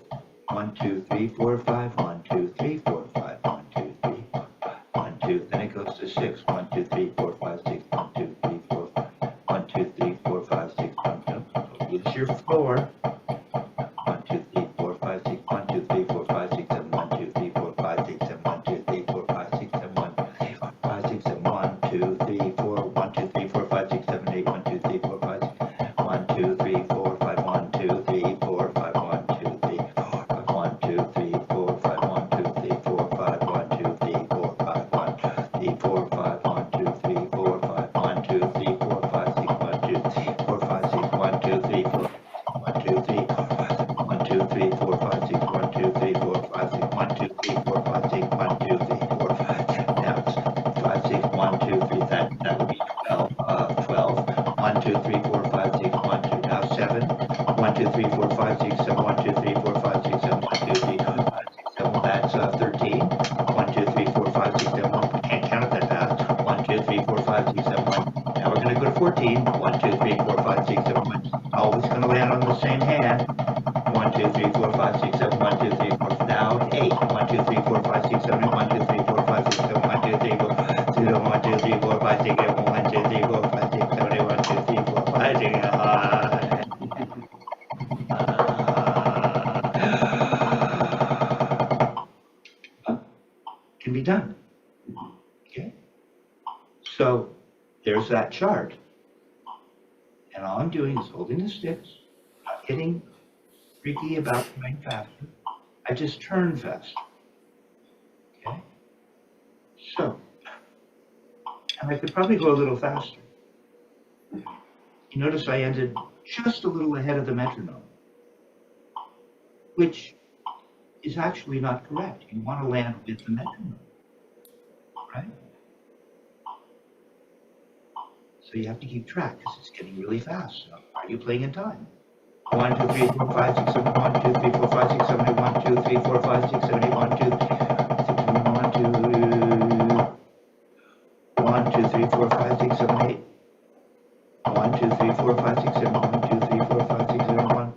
1, 2, 3, 4, 5. 1, 2, 3, 4, 5. 1, 2, 3, 4, 5. 1, 2. Then it goes to 6. 1, 2, 3, 4, 5, 6. 1, 2, 3, 4, 5. 1, 2, 3, 4, 5, 6. 1, 2. Use your floor. 1, 2, 3, 4, 5, 6. 1, 2, 3, 4, 5, 6, 7. 1, 2, 3, 4, 5, 6, 7. 1, 2, 3, 4, 5, 6, 7. 1, 2, 3, 4, 5, 6, 7. 1, 2, 3, 4. 1, 2, 3, 4, 5, 6, 7, 8. 1, 2, 3, 4, 5, 6. 1, 2, 3, 4, 5. 1, 2, 3, 4, 5. 1, 2, 3, 4, 5. 1, 2, 3, 4, 5. 1, 2, 3, 4, 5. 1, 2, 3, 4, 5. 1, 3, 4, 5. 1, 2, 3, 4, 5. 1, 2, 3, 4, 5, 6. 1, 2, 3, 4, 5, 6. 1, 2, 3, 4. 1, 2, 3, 4, 5. 1, 2, 3, 4, 5, 6. 1, 2, 3, 4, 5, 6. 1, 2, 3, 4, 5, 6. 1, 2, 3, 4, 5, 6. Now it's 5, 6. 1, 2, 3. That would be 12. 12. 1, 2, 3, 4, 5, 6. 1, 2. Now 7. 1, 2, 3, 4, 5, 6, 7. 1, 2, 3, 4, 5, 6, 7. 1, 2, 3, 4, 5, 6, 7. That's 13. 1, 2, 3, 4, 5, 6, 7. 1. Can't count it that fast. 1, 2, 3, 4, 5, 6, 7. 1. Now we're going to go to 14. 1, 2, 3, 4, 5, 6, 7. 1. Always going to land on the same hand. 1, 2, 3, 4, 5, 6, 7. 1, 2, 3, 4. Now 8. 1, 2, 3, 4, 5, 6, 7. 1, 2, 3, 4, 5, 6, 7. 1, 2, 3, 4, 0. 1, 2, 3, 4, 5, 6, 7. 1, 2, 3, 4, 5, 6, 7. 1, 2, 3, 4, 5, 6, 7. Can be done. Okay. So there's that chart. And all I'm doing is holding the sticks, not getting freaky about going faster. I just turn faster. Okay. So, and I could probably go a little faster. You notice I ended just a little ahead of the metronome, which is actually not correct. You want to land with the metronome, right? So you have to keep track because it's getting really fast. So are you playing in time? 1, 2, 3, 4, 5, 6, 7, 1, 2, 3, 4, 5, 6, 7, 8, 1, 2, 3, 4, 5, 6, 7, 8, 1, 2, 3, 6, 1, 2, 3, 4, 5, 6, 7, 8. 1, 2, 3, 4, 5, 6, 7, 1, 2, 3, 4, 5, 6, 7, 1.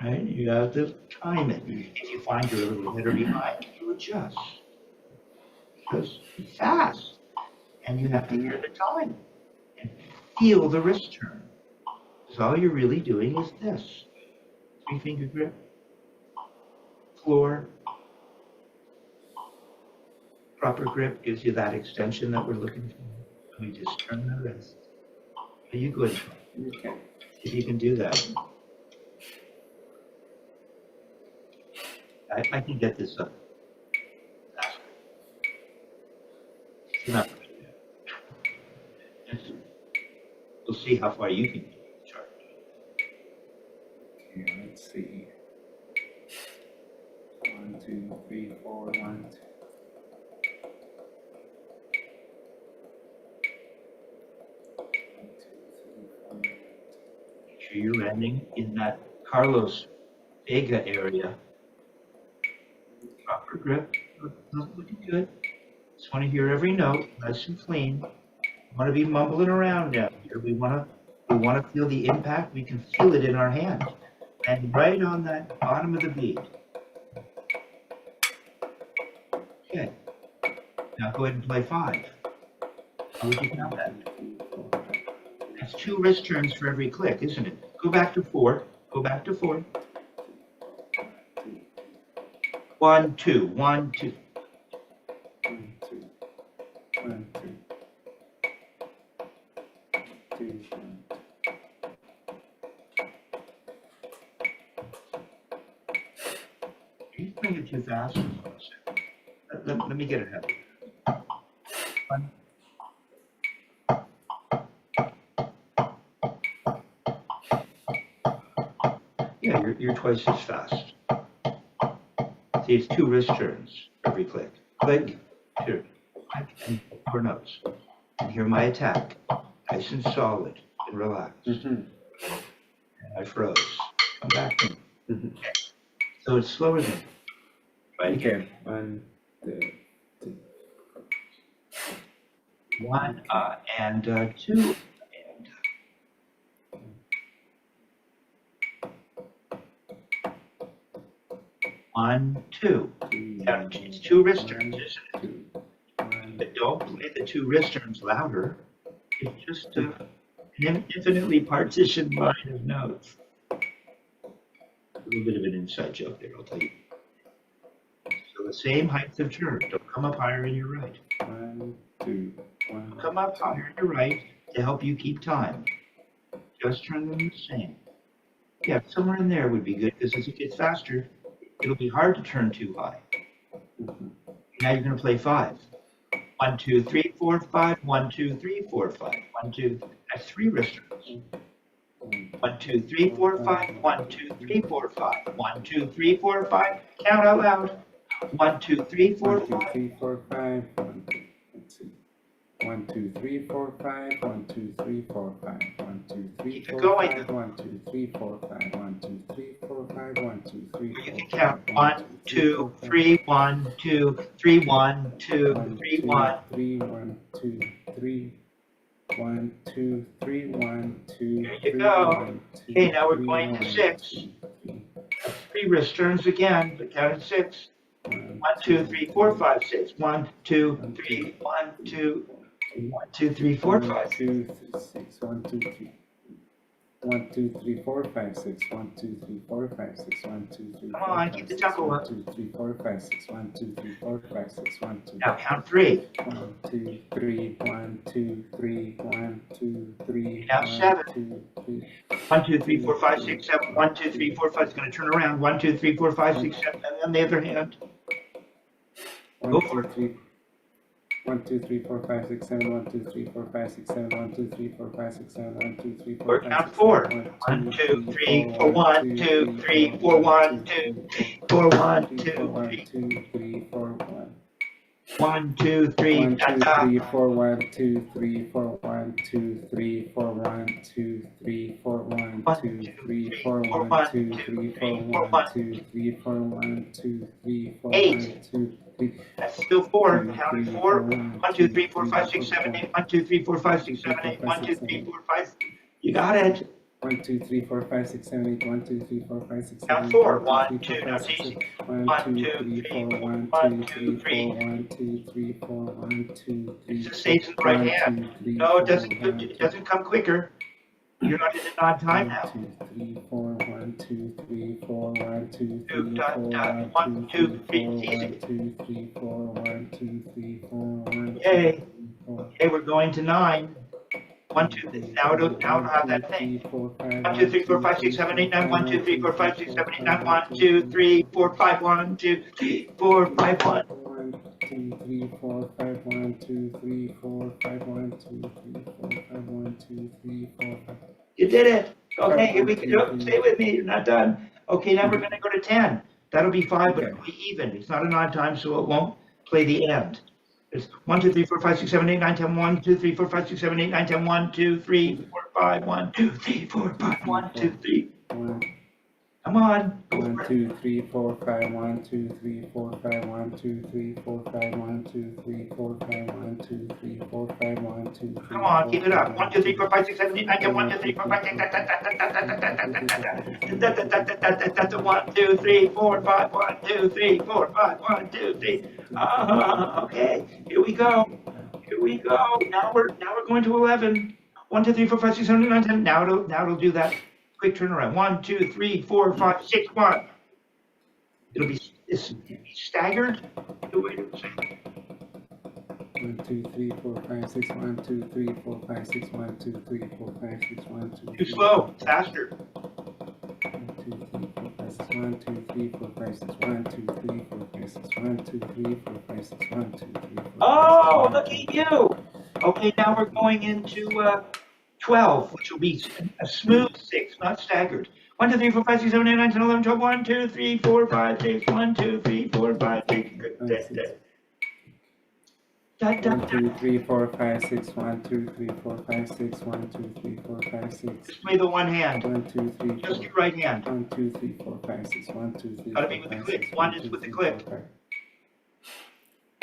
Right? You have to time it. If you find you're a little ahead or behind, you adjust. Because it's fast. And you have to hear the time. And feel the wrist turn. Because all you're really doing is this. 3-finger grip. Floor. Proper grip gives you that extension that we're looking for. We just turn the wrist. Are you good? Okay. If you can do that. I can get this up. You're not going to do that. We'll see how far you can get the chart. Okay, let's see. 1, 2, 3, 4, 1, 2. Make sure you're landing in that Carlos Vega area. Proper grip. Looking good. Just want to hear every note, nice and clean. We want to be mumbling around down here. We want to feel the impact. We can feel it in our hands. And right on that bottom of the beat. Okay. Now go ahead and play 5. How would you count that? That's 2 wrist turns for every click, isn't it? Go back to 4. Go back to 4. 1, 2, 1, 2. 1, 2, 1, 2, 2, 1. You're playing it too fast. Let me get it ahead. 1. Yeah, you're twice as fast. See, it's 2 wrist turns every click. Click, here, click, and 4 notes. And hear my attack, nice and solid and relaxed. And I froze. Come back in. So it's slower than right. Okay, 1, 2, 2. 1 and 2 and 1, 2. Now, it's 2 wrist turns, isn't it? But don't play the 2 wrist turns louder. It's just an infinitely partitioned line of notes. A little bit of an inside joke there, I'll tell you. So the same height of turn. Don't come up higher in your right. 1, 2, 1. Come up higher in your right to help you keep time. Just turn them the same. Yeah, somewhere in there would be good because as it gets faster, it'll be hard to turn too high. Now you're going to play 5. 1, 2, 3, 4, 5. 1, 2, 3, 4, 5. 1, 2. That's 3 wrist turns. 1, 2, 3, 4, 5. 1, 2, 3, 4, 5. 1, 2, 3, 4, 5. Count out loud. 1, 2, 3, 4, 5. 1, 2, 3, 4, 5. 1, 2, 3, 4, 5. 1, 2, 3, 4, 5. 1, 2, 3, 4, 5. 1, 2, 3, 4, 5. 1, 2, 3, 4, 5. 1, 2, 3, 4, 5. You can count 1, 2, 3, 1, 2, 3, 1, 2, 3, 1. 3, 1, 2, 3. 1, 2, 3, 1, 2. There you go. Okay, now we're going to 6. 3 wrist turns again, but count at 6. 1, 2, 3, 4, 5, 6. 1, 2, 3, 1, 2. 1, 2, 3, 4, 5. 2, 6. 1, 2, 3. 1, 2, 3, 4, 5, 6. 1, 2, 3, 4, 5, 6. 1, 2, 3, 4, 5, 6. Come on, keep the tempo up. 1, 2, 3, 4, 5, 6. 1, 2, 3, 4, 5, 6. 1, 2. Now count 3. 1, 2, 3. 1, 2, 3. 1, 2, 3. Now 7. 2, 3. 1, 2, 3, 4, 5, 6, 7. 1, 2, 3, 4, 5. It's going to turn around. 1, 2, 3, 4, 5, 6, 7. And on the other hand. 1, 2, 3. 1, 2, 3, 4, 5, 6, 7. 1, 2, 3, 4, 5, 6, 7. 1, 2, 3, 4, 5, 6, 7. 1, 2, 3, 4, 5, 6, 7. Count 4. 1, 2, 3, 4, 1, 2, 3, 4, 1, 2, 4, 1, 2, 3. 3, 4, 1. 1, 2, 3. 1, 2, 3, 4, 1, 2, 3, 4, 1, 2, 3, 4, 1, 2, 3, 4, 1, 2, 3, 4, 1, 2, 3, 4, 1, 2, 3, 4, 1, 2, 3, 4, 1, 2, 3. That's still 4. Count 4. 1, 2, 3, 4, 5, 6, 7, 8. 1, 2, 3, 4, 5, 6, 7, 8. 1, 2, 3, 4, 5. You got it. 1, 2, 3, 4, 5, 6, 7, 8. 1, 2, 3, 4, 5, 6, 7, 8. Count 4. 1, 2. Now it's easy. 1, 2, 3, 4, 1, 2, 3, 4, 1, 2, 3, 4, 1, 2, 3. It just stays in the right hand. No, it doesn't come quicker. You're not in an odd time now. 1, 2, 3, 4, 1, 2, 3, 4, 1, 2, 3, 4, 1, 2, 3, 1, 2, 3, 4, 1, 2, 3, 4, 1. Yay. Okay, we're going to 9. 1, 2, now it'll have that thing. 1, 2, 3, 4, 5, 6, 7, 8, 9. 1, 2, 3, 4, 5, 6, 7, 8, 9. 1, 2, 3, 4, 5, 1, 2, 3, 4, 5, 1. 1, 2, 3, 4, 5, 1, 2, 3, 4, 5, 1, 2, 3, 4, 5, 1, 2, 3, 4, 5. You did it. Okay, here we go. Stay with me. You're not done. Okay, now we're going to go to 10. That'll be 5, but it'll be even. It's not an odd time, so it won't play the end. It's 1, 2, 3, 4, 5, 6, 7, 8, 9, 10, 1, 2, 3, 4, 5, 6, 7, 8, 9, 10, 1, 2, 3, 4, 5, 1, 2, 3, 4, 5, 1, 2, 3. Come on. 1, 2, 3, 4, 5, 1, 2, 3, 4, 5, 1, 2, 3, 4, 5, 1, 2, 3, 4, 5, 1, 2, 3, 4, 5, 1, 2, 3. Come on, keep it up. 1, 2, 3, 4, 5, 6, 7, 8, 9, 10, 1, 2, 3, 4, 5, 6, 1, 2, 3, 4, 5, 1, 2, 3, 4, 5, 1, 2, 3. Okay, here we go. Here we go. Now we're going to 11. 1, 2, 3, 4, 5, 6, 7, 8, 9, 10. Now it'll do that quick turnaround. 1, 2, 3, 4, 5, 6, 1. It'll be staggered. Wait a second. 1, 2, 3, 4, 5, 6, 1, 2, 3, 4, 5, 6, 1, 2, 3, 4, 5, 6, 1, 2, 3. Too slow. Faster. 1, 2, 3, 4, 5, 6, 1, 2, 3, 4, 5, 6, 1, 2, 3, 4, 5, 6, 1, 2, 3, 4, 5, 6, 1, 2, 3, 4, 5, 6, 1. Oh, look at you. Okay, now we're going into 12, which will be a smooth 6, not staggered. 1, 2, 3, 4, 5, 6, 7, 8, 9, 10, 11, 12, 1, 2, 3, 4, 5, 6, 1, 2, 3, 4, 5, 6. Good. 1, 2, 3, 4, 5, 6, 1, 2, 3, 4, 5, 6, 1, 2, 3, 4, 5, 6. Just play the one hand. 1, 2, 3, 4. Just your right hand. 1, 2, 3, 4, 5, 6, 1, 2, 3, 4, 5, 6. Gotta be with the click. One is with the click.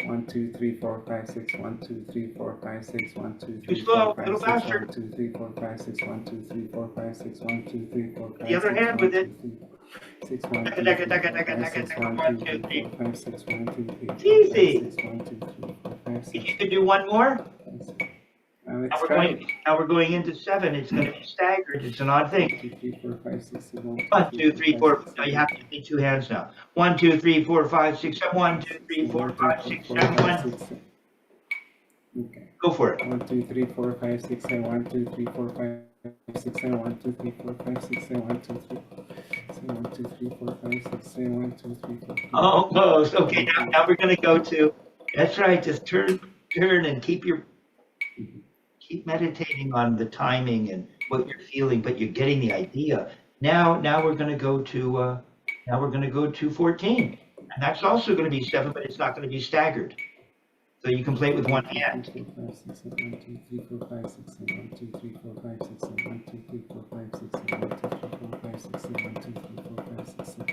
1, 2, 3, 4, 5, 6, 1, 2, 3, 4, 5, 6, 1, 2, 3, Too slow, 4, 5, little 6, faster. 1, 2, 3, 4, 5, 6, 1, 2, 3, 4, 5, 6, 1, 2, 3, 4, 5, The other 6, hand 1, with it. 2, 3, 6, 1, 2, 3, 4, 5, 6, 1, 1, 2, 2, 3, 4, 5, 6, 1, 2, 3, 4, 5, Easy. 6, 1, 2, 3, 4, 5, 6. If you could do one more. Let's try. Now we're going into 7. It's going to be staggered. It's an odd thing. 1, 2, 3, 4, 5, 6, 7, 1, 2, 3, 4. No, you have to need 2 hands now. 1, 2, 3, 4, 5, 6, 7. 1, 2, 3, 4, 5, 6, 7, 1. Okay. Go for it. 1, 2, 3, 4, 5, 6, 7, 1, 2, 3, 4, 5, 6, 7, 1, 2, 3, 4, 5, 6, 7, 1, 2, 3, 1, 2, 3, 4, 5, 6, 7, 1, 2, 3, 4. Almost. Okay, now we're going to go to, that's right, just turn and keep meditating on the timing and what you're feeling, but you're getting the idea. Now we're going to go to 14. And that's also going to be 7, but it's not going to be staggered. So you can play it with one hand. 1, 2, 3, 4, 5, 6, 7, 1, 2, 3, 4, 5, 6, 7, 1, 2, 3, 4, 5, 6, 7, 1, 2, 3, 4, 5, 6, 7, 1, 2, 3, 4, 5, 6, 7,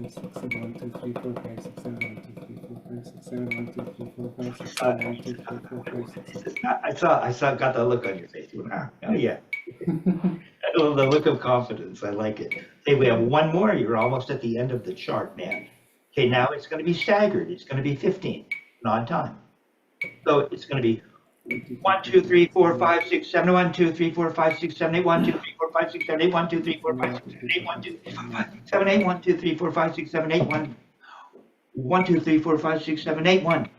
6, 7, 1, 2, 3, 4, 5, 6, 7, 1, 2, 3, 4, 5, 6, 7, 1, 2, 3, 4, 5, 6, 7, 1, 2, 3, 4, 5, 6, 7. I saw, got that look on your face. You went, oh yeah. Oh, the look of confidence. I like it. Hey, we have one more. You're almost at the end of the chart, man. Okay, now it's going to be staggered. It's going to be 15, odd time. So it's going to be 1, 2, 3, 4, 5, 6, 7, 1, 2, 3, 4, 5, 6, 7, 8, 1, 2, 3, 4, 5, 6, 7, 8, 1, 2, 3, 4, 5, 6, 7, 8, 1, 2, 3, 4, 5, 6, 7, 8, 1, 2, 3, 4, 5, 6, 7, 8, 1, 1, 2, 3, 4, 5, 6, 7, 8, 1,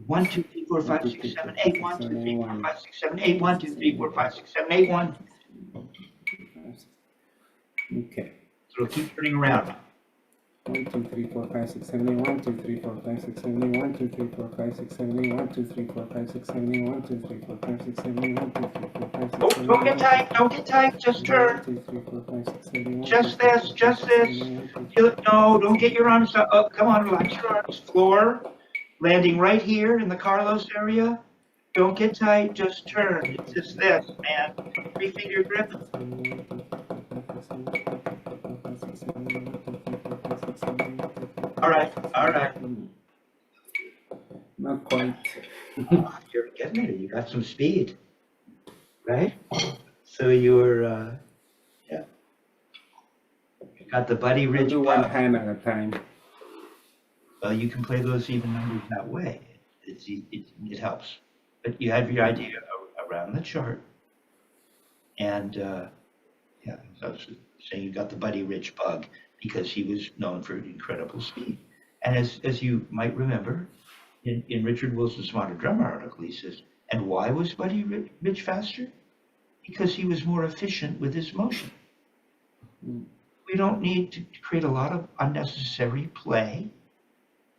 1, 2, 3, 4, 5, 6, 7, 8, 1, 2, 3, 4, 5, 6, 7, 8, 1, 2, 3, 4, 5, 6, 7, 8, 1. Okay. So it'll keep turning around. 1, 2, 3, 4, 5, 6, 7, 8, 1, 2, 3, 4, 5, 6, 7, 8, 1, 2, 3, 4, 5, 6, 7, 8, 1, 2, 3, 4, 5, 6, 7, 8, 1, 2, 3, 4, 5, 6, 7, 8, 1, 2, 3, 4, 5, 6, 7, 8, 1. Oh, don't get tight, don't get tight, just turn. 2, 3, 4, 5, 6, 7, 8, 1. Just this. No, don't get your arms up. Oh, come on, relax your arms. Floor, landing right here in the Carlos area. Don't get tight, just turn. It's just this, man. 3-finger grip. All right. Not quite. You're getting it. You got some speed, right? So you're, yeah. You got the Buddy I'll Ridge do one Pub. hand at a time. Well, you can play those even numbers that way. It helps. But you have your idea around the chart. And, yeah, so I was saying you got the Buddy Rich bug because he was known for incredible speed. And as you might remember, in Richard Wilson's Modern Drummer article, he says, and why was Buddy Rich faster? Because he was more efficient with his motion. We don't need to create a lot of unnecessary play.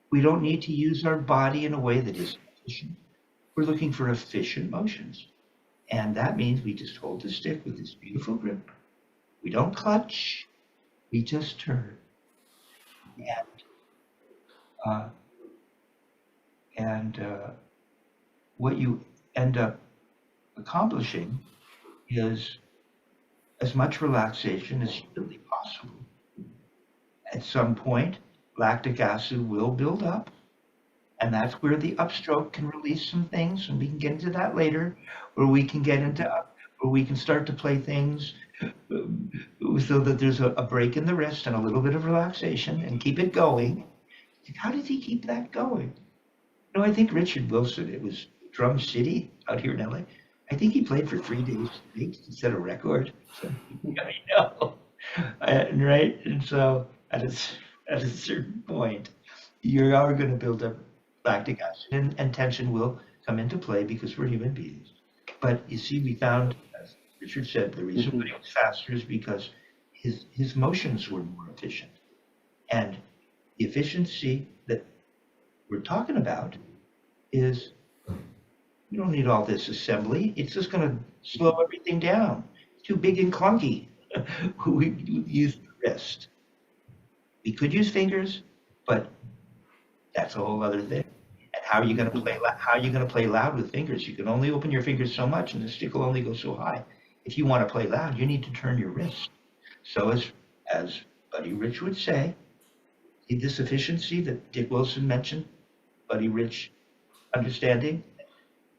We don't need to use our body in a way that is efficient. We're looking for efficient motions. And that means we just hold the stick with this beautiful grip. We don't clutch, we just turn. And what you end up accomplishing is as much relaxation as humanly possible. At some point, lactic acid will build up, and that's where the upstroke can release some things, and we can get into that later, where we can start to play things so that there's a break in the wrist and a little bit of relaxation and keep it going. How did he keep that going? I think Richard Wilson, it was Drum City out here in LA. I think he played for 3 days straight to set a record. So, I know. Right? And so at a certain point, you are going to build up lactic acid and tension will come into play because we're human beings. But you see, we found, as Richard said, the reason why he was faster is because his motions were more efficient. And the efficiency that we're talking about is you don't need all this assembly. It's just going to slow everything down. It's too big and clunky. We use the wrist. We could use fingers, but that's a whole other thing. And how are you going to play? How are you going to play loud with fingers? You can only open your fingers so much, and the stick will only go so high. If you want to play loud, you need to turn your wrist. So as Buddy Rich would say, see this efficiency that Dick Wilson mentioned, Buddy Rich understanding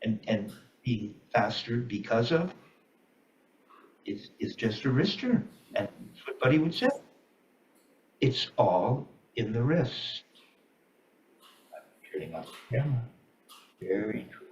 and being faster because of is just a wrister. And that's what Buddy would say. It's all in the wrist. I'm turning off the camera. Very true.